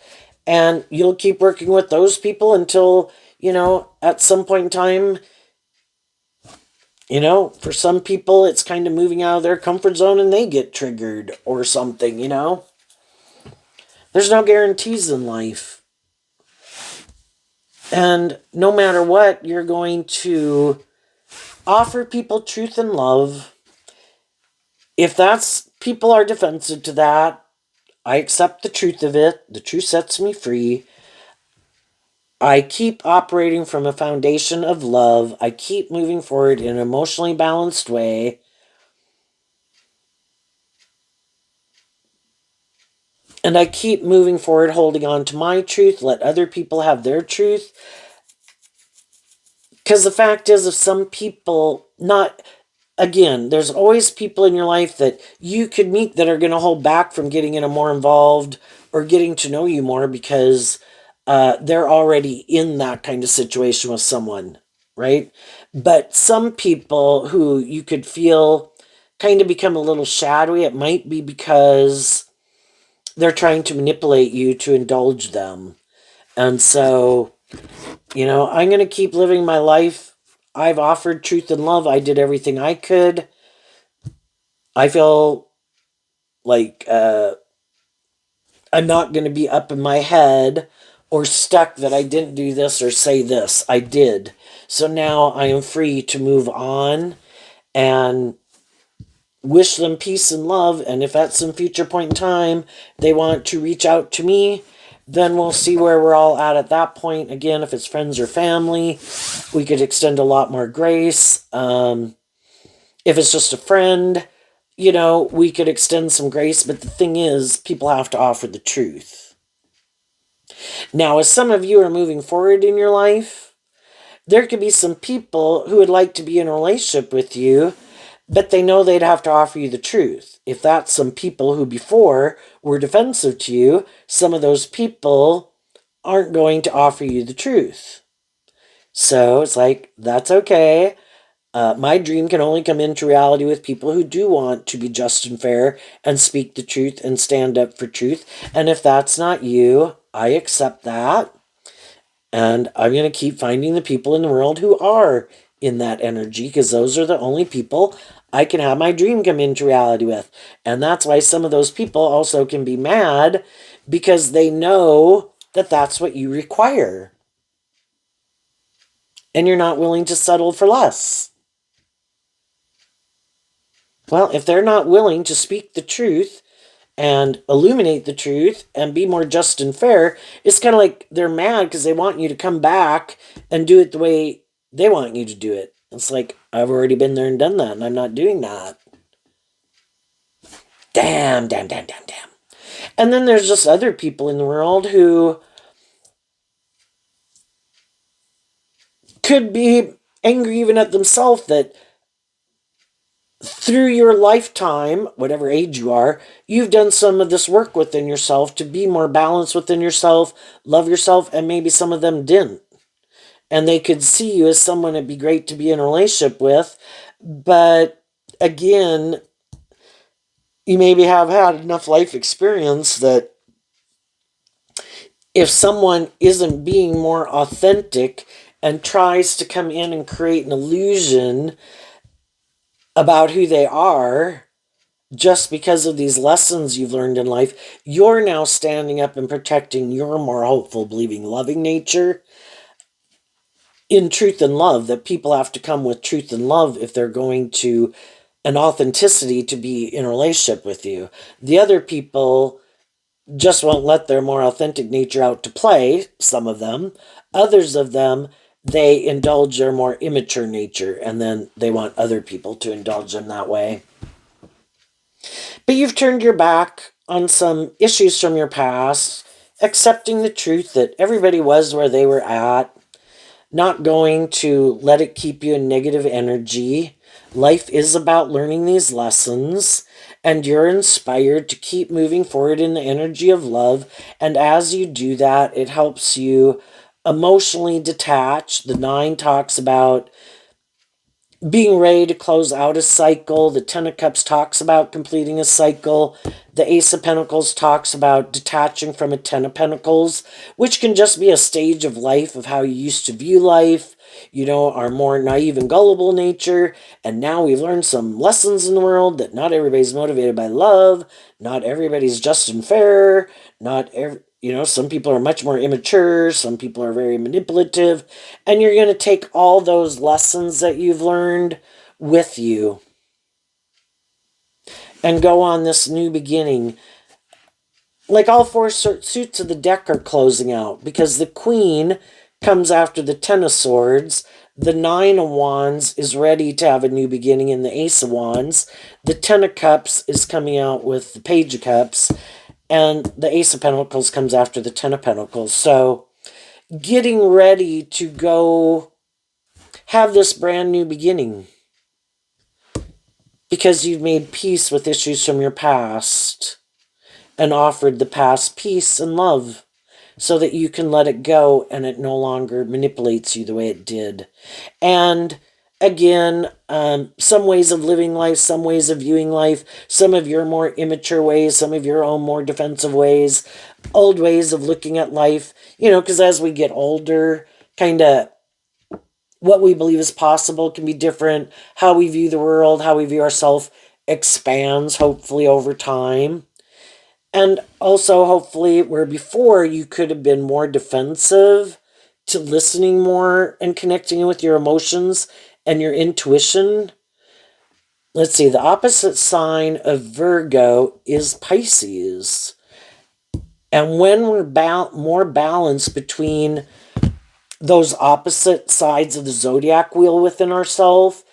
And you'll keep working with those people until, at some point in time, for some people, it's kind of moving out of their comfort zone and they get triggered or something. There's no guarantees in life. And no matter what, you're going to offer people truth and love. If people are defensive to that, I accept the truth of it. The truth sets me free. I keep operating from a foundation of love. I keep moving forward in an emotionally balanced way. And I keep moving forward, holding on to my truth. Let other people have their truth. Because the fact is, if some people again, there's always people in your life that you could meet that are going to hold back from getting in a more involved or getting to know you more because they're already in that kind of situation with someone, right? But some people who you could feel kind of become a little shadowy, it might be because they're trying to manipulate you to indulge them. And so, I'm going to keep living my life. I've offered truth and love. I did everything I could. I feel like I'm not going to be up in my head or stuck that I didn't do this or say this. I did. So now I am free to move on and wish them peace and love. And if at some future point in time they want to reach out to me, then we'll see where we're all at that point. Again, if it's friends or family, we could extend a lot more grace. If it's just a friend, we could extend some grace. But the thing is, people have to offer the truth. Now, as some of you are moving forward in your life, there could be some people who would like to be in a relationship with you, but they know they'd have to offer you the truth. If that's some people who before were defensive to you, some of those people aren't going to offer you the truth. So it's like, that's okay. My dream can only come into reality with people who do want to be just and fair and speak the truth and stand up for truth. And if that's not you, I accept that. And I'm going to keep finding the people in the world who are in that energy, because those are the only people I can have my dream come into reality with. And that's why some of those people also can be mad, because they know that that's what you require. And you're not willing to settle for less. Well, if they're not willing to speak the truth and illuminate the truth and be more just and fair, it's kind of like they're mad because they want you to come back and do it the way they want you to do it. It's like, I've already been there and done that, and I'm not doing that. Damn. And then there's just other people in the world who could be angry even at themselves that through your lifetime, whatever age you are, you've done some of this work within yourself to be more balanced within yourself, love yourself, and maybe some of them didn't. And they could see you as someone it'd be great to be in a relationship with. But again, you maybe have had enough life experience that if someone isn't being more authentic and tries to come in and create an illusion about who they are, just because of these lessons you've learned in life, you're now standing up and protecting your more hopeful, believing, loving nature in truth and love, that people have to come with truth and love if they're going to and authenticity to be in a relationship with you. The other people just won't let their more authentic nature out to play, some of them. Others of them, they indulge their more immature nature, and then they want other people to indulge them that way. But you've turned your back on some issues from your past, accepting the truth that everybody was where they were at, not going to let it keep you in negative energy. Life is about learning these lessons, and you're inspired to keep moving forward in the energy of love. And as you do that, it helps you emotionally detach. The nine talks about being ready to close out a cycle. The Ten of Cups talks about completing a cycle. The Ace of Pentacles talks about detaching from a Ten of Pentacles, which can just be a stage of life of how you used to view life, our more naive and gullible nature. And now we've learned some lessons in the world that not everybody's motivated by love, not everybody's just and fair, not every, some people are much more immature, some people are very manipulative, and you're going to take all those lessons that you've learned with you and go on this new beginning. Like all four suits of the deck are closing out because the Queen comes after the Ten of Swords. The Nine of Wands is ready to have a new beginning in the Ace of Wands. The Ten of Cups is coming out with the Page of Cups. And the Ace of Pentacles comes after the Ten of Pentacles. So getting ready to go have this brand new beginning because you've made peace with issues from your past and offered the past peace and love so that you can let it go and it no longer manipulates you the way it did. And again, some ways of living life, some ways of viewing life, some of your more immature ways, some of your own more defensive ways, old ways of looking at life, because as we get older, kind of what we believe is possible can be different. How we view the world, how we view ourselves expands, hopefully, over time. And also, hopefully, where before you could have been more defensive, to listening more and connecting with your emotions and your intuition. Let's see, the opposite sign of Virgo is Pisces. And when we're more balanced between those opposite sides of the zodiac wheel within ourselves,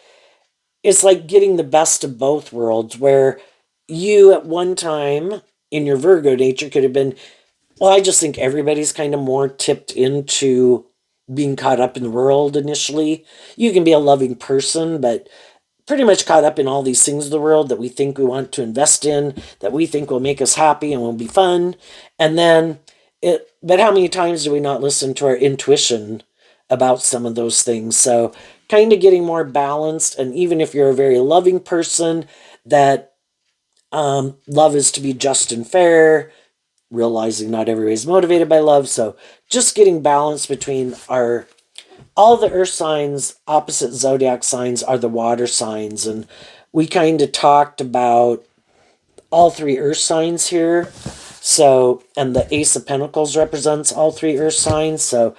it's like getting the best of both worlds, where you at one time in your Virgo nature could have been, well, I just think everybody's kind of more tipped into being caught up in the world initially. You can be a loving person, but pretty much caught up in all these things of the world that we think we want to invest in, that we think will make us happy and will be fun. And then but how many times do we not listen to our intuition about some of those things? So kind of getting more balanced. And even if you're a very loving person, that love is to be just and fair, realizing not everybody's motivated by love. So just getting balance between all the earth signs, opposite zodiac signs are the water signs. And we kind of talked about all three earth signs here. So, and the Ace of Pentacles represents all three earth signs. So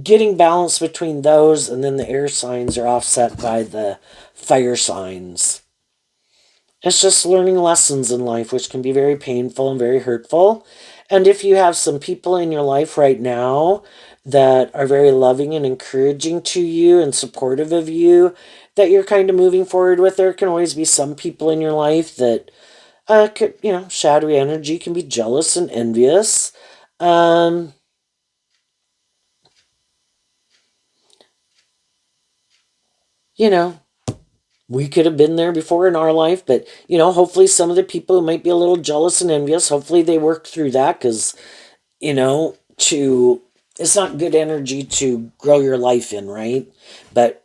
getting balance between those, and then the air signs are offset by the fire signs. It's just learning lessons in life, which can be very painful and very hurtful. And if you have some people in your life right now that are very loving and encouraging to you and supportive of you, that you're kind of moving forward with, there can always be some people in your life that could, shadowy energy, can be jealous and envious. You know, we could have been there before in our life, but, hopefully some of the people who might be a little jealous and envious, hopefully they work through that, because, it's not good energy to grow your life in, right? But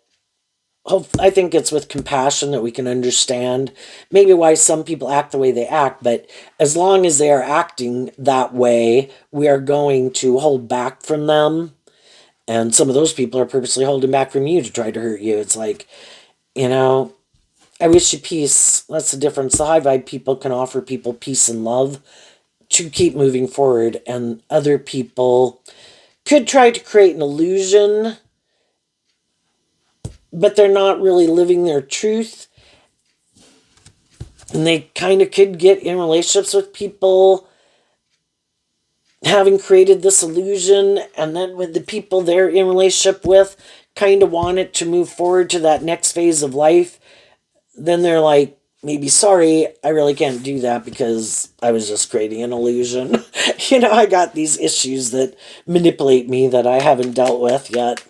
I think it's with compassion that we can understand maybe why some people act the way they act, but as long as they are acting that way, we are going to hold back from them. And some of those people are purposely holding back from you to try to hurt you. It's like, I wish you peace. That's the difference. The high vibe people can offer people peace and love to keep moving forward, and other people could try to create an illusion, but they're not really living their truth. And they kind of could get in relationships with people having created this illusion, and then with the people they're in relationship with kind of want it to move forward to that next phase of life, then they're like, maybe sorry, I really can't do that because I was just creating an illusion. I got these issues that manipulate me that I haven't dealt with yet.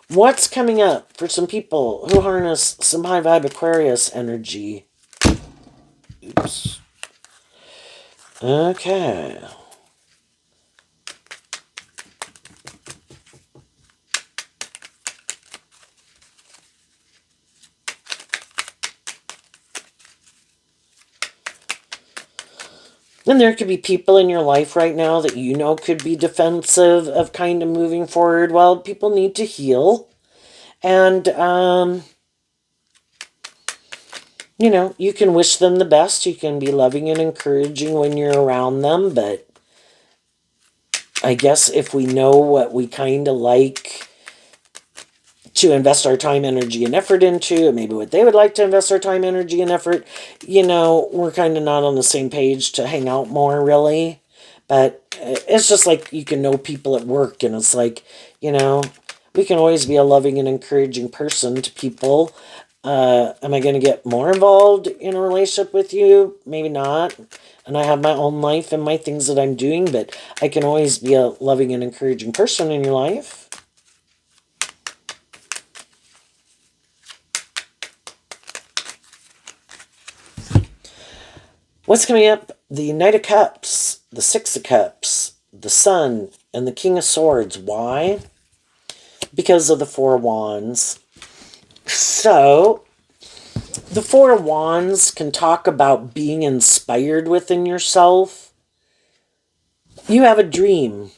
What's coming up for some people who harness some high vibe Aquarius energy? Oops. Okay. And there could be people in your life right now that could be defensive of kind of moving forward. Well, people need to heal. And, you can wish them the best. You can be loving and encouraging when you're around them. But I guess if we know what we kind of like to invest our time, energy, and effort into, and maybe what they would like to invest our time, energy, and effort, we're kind of not on the same page to hang out more, really. But it's just like you can know people at work, and it's like, we can always be a loving and encouraging person to people. Am I going to get more involved in a relationship with you? Maybe not. And I have my own life and my things that I'm doing, but I can always be a loving and encouraging person in your life. What's coming up? The Knight of Cups, the Six of Cups, the Sun, and the King of Swords. Why? Because of the Four of Wands. So, the Four of Wands can talk about being inspired within yourself. You have a dream.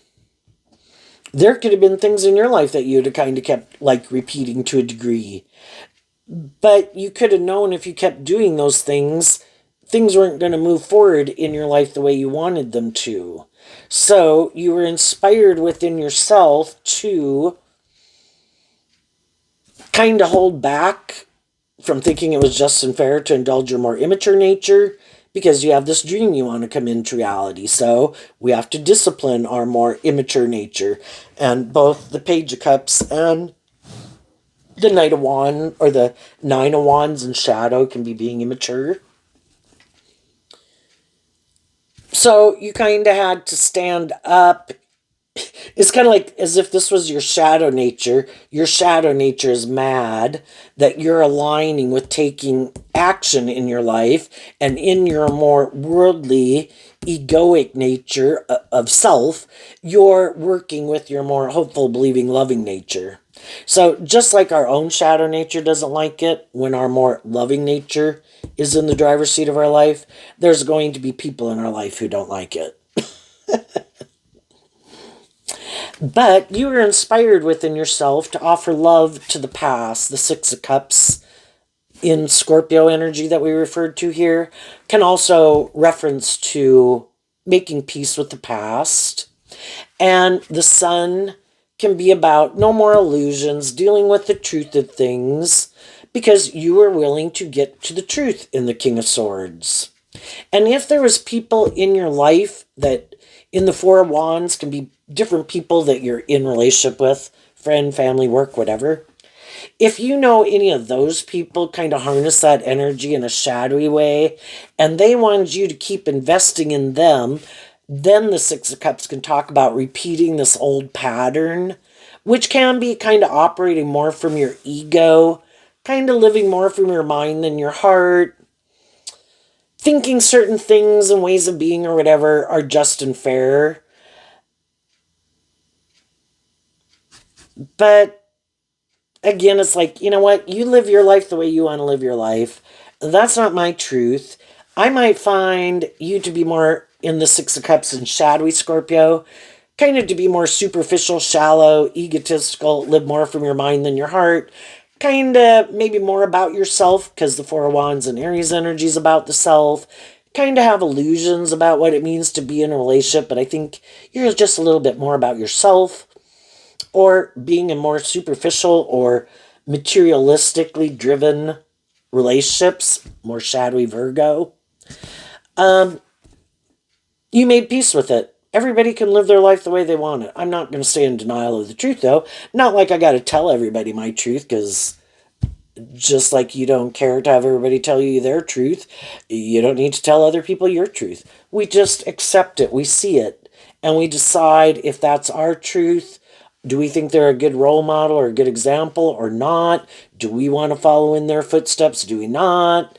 There could have been things in your life that you'd have kind of kept, repeating to a degree. But you could have known if you kept doing those things weren't going to move forward in your life the way you wanted them to. So you were inspired within yourself to kind of hold back from thinking it was just and fair to indulge your more immature nature because you have this dream you want to come into reality. So we have to discipline our more immature nature. And both the Page of Cups and the Knight of Wands, or the Nine of Wands in shadow, can be being immature. So you kind of had to stand up. It's kind of like as if this was your shadow nature. Your shadow nature is mad that you're aligning with taking action in your life, and in your more worldly, egoic nature of self, you're working with your more hopeful, believing, loving nature. So just like our own shadow nature doesn't like it when our more loving nature is in the driver's seat of our life, there's going to be people in our life who don't like it. But you are inspired within yourself to offer love to the past. The Six of Cups in Scorpio energy that we referred to here can also reference to making peace with the past. And the Sun can be about no more illusions, dealing with the truth of things, because you are willing to get to the truth in the King of Swords. And if there was people in your life that in the Four of Wands can be different people that you're in relationship with, friend, family, work, whatever. If you know any of those people kind of harness that energy in a shadowy way, and they want you to keep investing in them, then the Six of Cups can talk about repeating this old pattern, which can be kind of operating more from your ego, kind of living more from your mind than your heart, thinking certain things and ways of being or whatever are just and fair. But again, it's like, you know what? You live your life the way you want to live your life. That's not my truth. I might find you to be more in the Six of Cups and shadowy Scorpio, kind of to be more superficial, shallow, egotistical, live more from your mind than your heart, kind of maybe more about yourself, because the Four of Wands and Aries energy is about the self, kind of have illusions about what it means to be in a relationship, but I think you're just a little bit more about yourself, or being a more superficial or materialistically driven relationships, more shadowy Virgo, you made peace with it. Everybody can live their life the way they want it. I'm not going to stay in denial of the truth, though. Not like I got to tell everybody my truth, because just like you don't care to have everybody tell you their truth, you don't need to tell other people your truth. We just accept it. We see it. And we decide if that's our truth. Do we think they're a good role model or a good example or not? Do we want to follow in their footsteps? Do we not?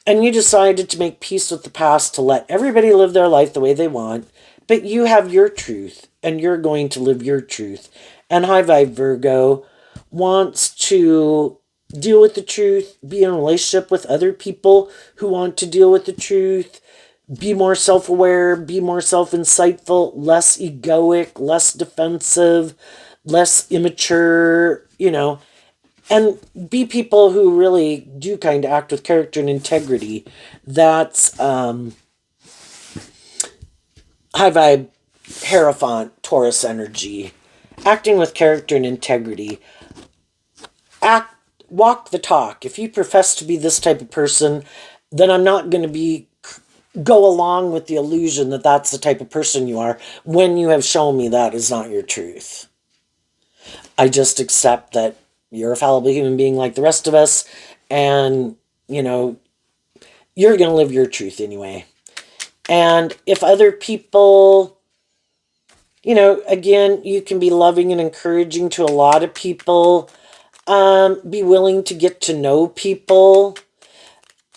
And you decided to make peace with the past, to let everybody live their life the way they want, but you have your truth, and you're going to live your truth. And High Vibe Virgo wants to deal with the truth, be in a relationship with other people who want to deal with the truth, be more self-aware, be more self-insightful, less egoic, less defensive, less immature, and be people who really do kind of act with character and integrity. That's High Vibe Hierophant Taurus energy. Acting with character and integrity. Walk the talk. If you profess to be this type of person, then I'm not going to go along with the illusion that that's the type of person you are when you have shown me that is not your truth. I just accept that you're a fallible human being like the rest of us, and, you're going to live your truth anyway. And if other people, again, you can be loving and encouraging to a lot of people, be willing to get to know people.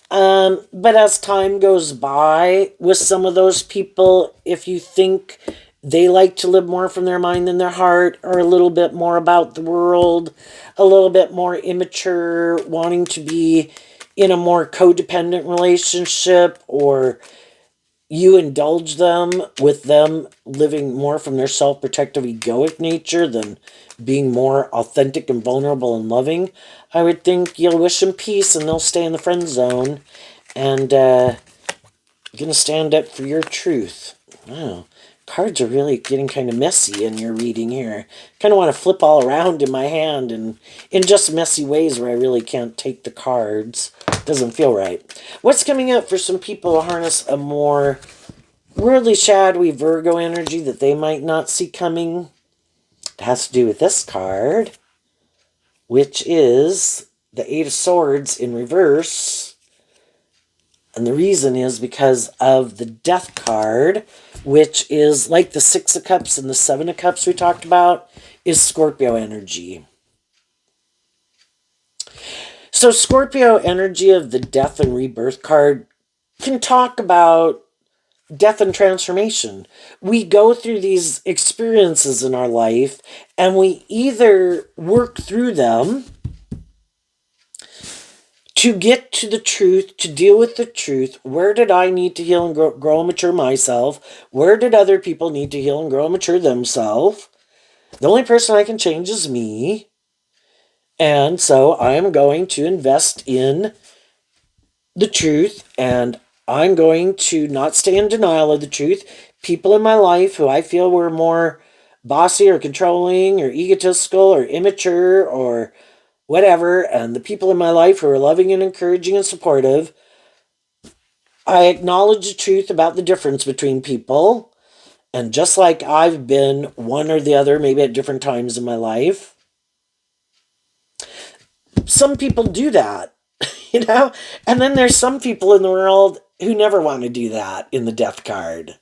But as time goes by with some of those people, if you think they like to live more from their mind than their heart, or a little bit more about the world, a little bit more immature, wanting to be in a more codependent relationship, or you indulge them with them living more from their self-protective egoic nature than being more authentic and vulnerable and loving, I would think you'll wish them peace and they'll stay in the friend zone and you're going to stand up for your truth. Wow. Cards are really getting kind of messy in your reading here. Kind of want to flip all around in my hand and in just messy ways where I really can't take the cards. Doesn't feel right. What's coming up for some people who harness a more worldly, shadowy Virgo energy that they might not see coming? It has to do with this card, which is the Eight of Swords in reverse. And the reason is because of the Death card, which is like the Six of Cups and the Seven of Cups we talked about, is Scorpio energy. So Scorpio energy of the Death and Rebirth card can talk about death and transformation. We go through these experiences in our life, and we either work through them to get to the truth, to deal with the truth. Where did I need to heal and grow and mature myself? Where did other people need to heal and grow and mature themselves? The only person I can change is me. And so I am going to invest in the truth, and I'm going to not stay in denial of the truth. People in my life who I feel were more bossy or controlling or egotistical or immature or whatever, and the people in my life who are loving and encouraging and supportive, I acknowledge the truth about the difference between people. And just like I've been one or the other, maybe at different times in my life, some people do that, and then there's some people in the world who never want to do that in the Death card.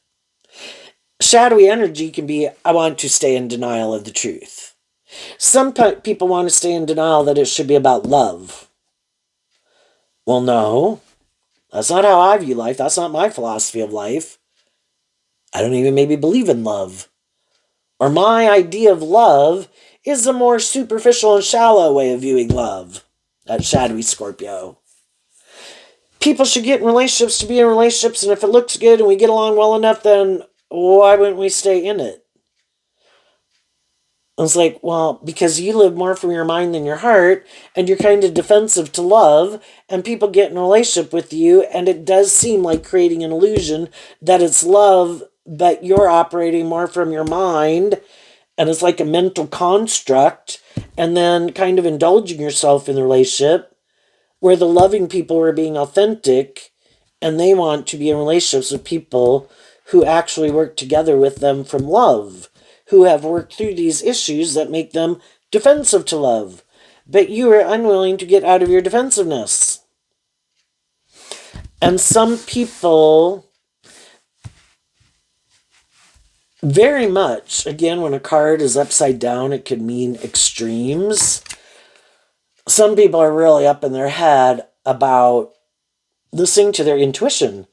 Shadowy energy can be, I want to stay in denial of the truth. Some people want to stay in denial that it should be about love. Well, no, that's not how I view life. That's not my philosophy of life. I don't even maybe believe in love. Or my idea of love is a more superficial and shallow way of viewing love. That's shadowy Scorpio. People should get in relationships to be in relationships, and if it looks good and we get along well enough, then why wouldn't we stay in it? It's like, well, because you live more from your mind than your heart, and you're kind of defensive to love, and people get in a relationship with you, and it does seem like creating an illusion that it's love, but you're operating more from your mind, and it's like a mental construct, and then kind of indulging yourself in the relationship. where the loving people are being authentic and they want to be in relationships with people who actually work together with them from love, who have worked through these issues that make them defensive to love. But you are unwilling to get out of your defensiveness. And some people, very much, again, when a card is upside down, it could mean extremes. Some people are really up in their head about listening to their intuition.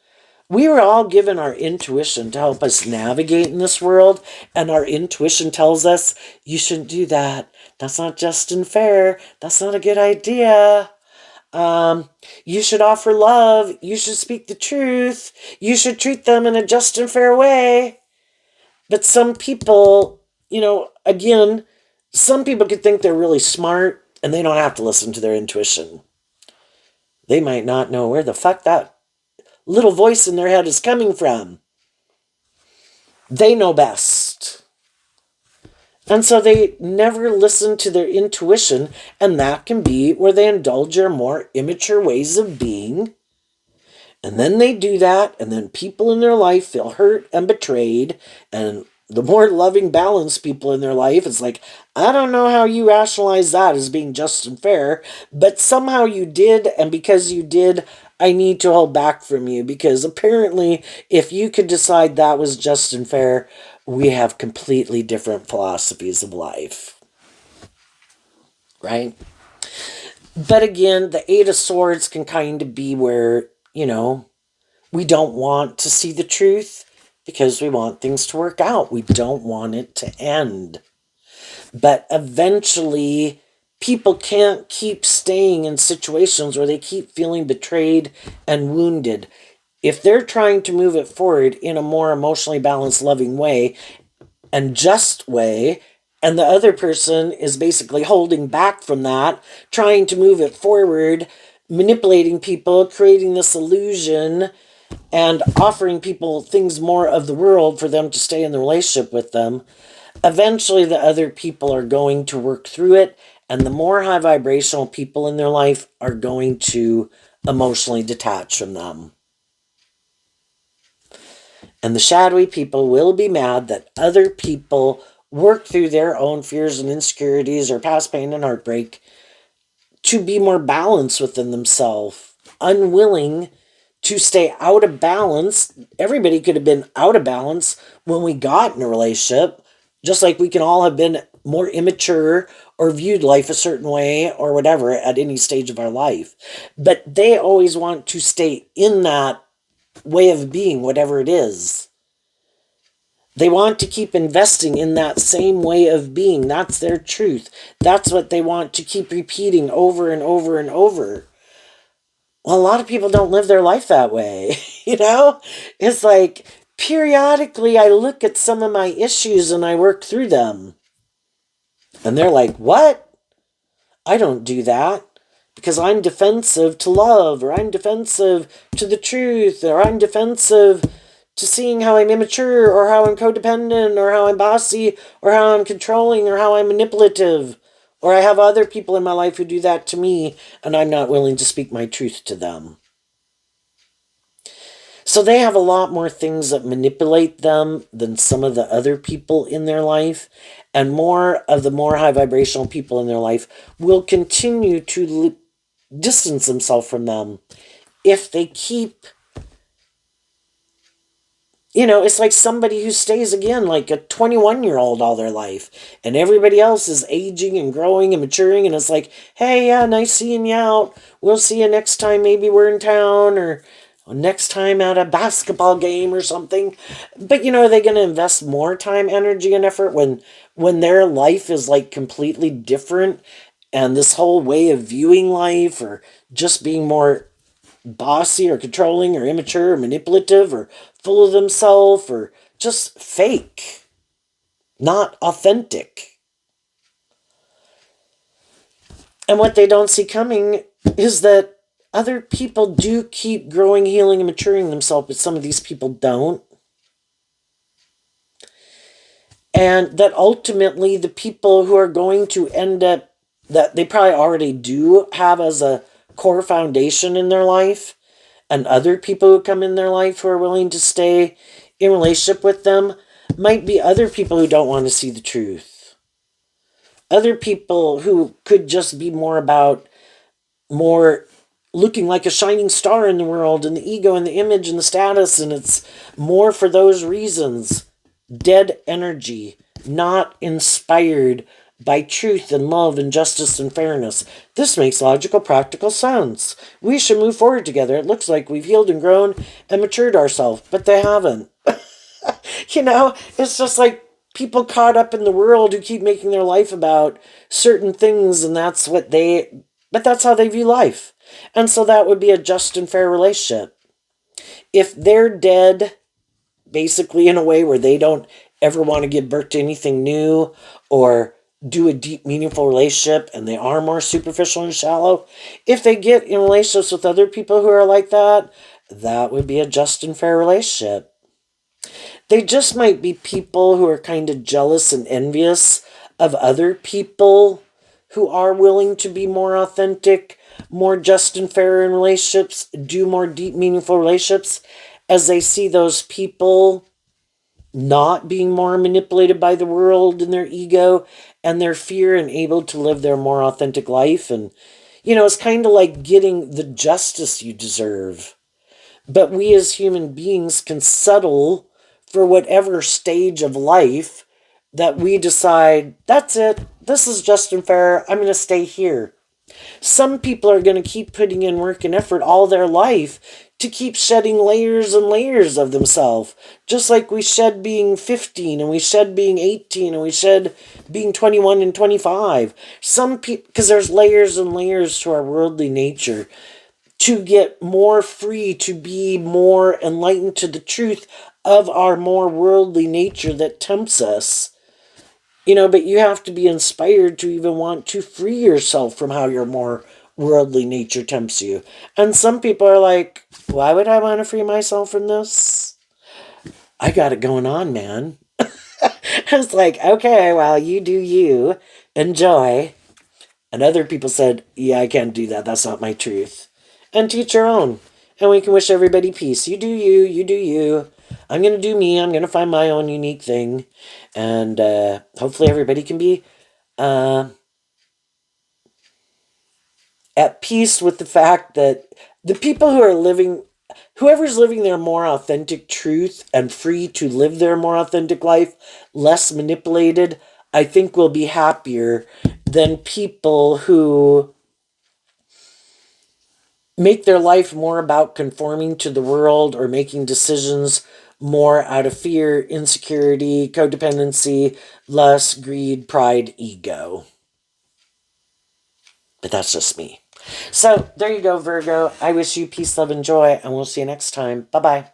We were all given our intuition to help us navigate in this world, and our intuition tells us, you shouldn't do that. That's not just and fair. That's not a good idea. You should offer love. You should speak the truth. You should treat them in a just and fair way. But some people, again, some people could think they're really smart and they don't have to listen to their intuition. They might not know where the fuck that little voice in their head is coming from. They know best. And so they never listen to their intuition, and that can be where they indulge in more immature ways of being. And then they do that, and then people in their life feel hurt and betrayed, and the more loving, balanced people in their life, it's like, I don't know how you rationalize that as being just and fair, but somehow you did, and because you did, I need to hold back from you, because apparently, if you could decide that was just and fair, we have completely different philosophies of life. Right? But again, the Eight of Swords can kind of be where, we don't want to see the truth because we want things to work out. We don't want it to end. But eventually, people can't keep staying in situations where they keep feeling betrayed and wounded. If they're trying to move it forward in a more emotionally balanced, loving way and just way, and the other person is basically holding back from that, trying to move it forward, manipulating people, creating this illusion, and offering people things more of the world for them to stay in the relationship with them, eventually the other people are going to work through it, and the more high vibrational people in their life are going to emotionally detach from them. And the shadowy people will be mad that other people work through their own fears and insecurities or past pain and heartbreak to be more balanced within themselves, unwilling to stay out of balance. Everybody could have been out of balance when we got in a relationship, just like we can all have been more immature or viewed life a certain way or whatever at any stage of our life. But they always want to stay in that way of being, whatever it is. They want to keep investing in that same way of being. That's their truth. That's what they want to keep repeating over and over and over. Well, a lot of people don't live their life that way, It's like, periodically I look at some of my issues and I work through them. And they're like, what? I don't do that because I'm defensive to love, or I'm defensive to the truth, or I'm defensive to seeing how I'm immature, or how I'm codependent, or how I'm bossy, or how I'm controlling, or how I'm manipulative. Or I have other people in my life who do that to me, and I'm not willing to speak my truth to them. So they have a lot more things that manipulate them than some of the other people in their life. And more of the more high vibrational people in their life will continue to distance themselves from them if they keep... it's like somebody who stays, again, like a 21-year-old all their life. And everybody else is aging and growing and maturing. And it's like, hey, yeah, nice seeing you out. We'll see you next time. Maybe we're in town, or next time at a basketball game or something. But, are they going to invest more time, energy, and effort when their life is like completely different? And this whole way of viewing life, or just being more bossy or controlling or immature or manipulative or full of themselves or just fake, not authentic. And what they don't see coming is that other people do keep growing, healing, and maturing themselves, but some of these people don't. And that ultimately the people who are going to end up, that they probably already do have as a core foundation in their life, and other people who come in their life who are willing to stay in relationship with them might be other people who don't want to see the truth. Other people who could just be more about more looking like a shining star in the world and the ego and the image and the status, and it's more for those reasons. Dead energy, not inspired by truth and love and justice and fairness. This makes logical, practical sense. We should move forward together. It looks like we've healed and grown and matured ourselves, but they haven't. It's just like people caught up in the world who keep making their life about certain things, and but that's how they view life. And so that would be a just and fair relationship. If they're dead, basically in a way where they don't ever want to give birth to anything new or do a deep, meaningful relationship, and they are more superficial and shallow, if they get in relationships with other people who are like that, that would be a just and fair relationship. They just might be people who are kind of jealous and envious of other people who are willing to be more authentic, more just and fair in relationships, do more deep, meaningful relationships, as they see those people not being more manipulated by the world and their ego and their fear and able to live their more authentic life. And, it's kind of like getting the justice you deserve. But we as human beings can settle for whatever stage of life that we decide, that's it, this is just and fair, I'm going to stay here. Some people are going to keep putting in work and effort all their life to keep shedding layers and layers of themselves. Just like we shed being 15 and we shed being 18 and we shed being 21 and 25. Some people, because there's layers and layers to our worldly nature, to get more free, to be more enlightened to the truth of our more worldly nature that tempts us. But you have to be inspired to even want to free yourself from how your more worldly nature tempts you. And some people are like, why would I want to free myself from this? I got it going on, man. It's like, okay, well, you do you. Enjoy. And other people said, yeah, I can't do that. That's not my truth. And teach your own. And we can wish everybody peace. You do you. You do you. I'm going to do me. I'm going to find my own unique thing. And hopefully everybody can be at peace with the fact that the people who are living, whoever's living their more authentic truth and free to live their more authentic life, less manipulated, I think will be happier than people who make their life more about conforming to the world or making decisions more out of fear, insecurity, codependency, lust, greed, pride, ego. But that's just me. So there you go, Virgo. I wish you peace, love, and joy, and we'll see you next time. Bye-bye.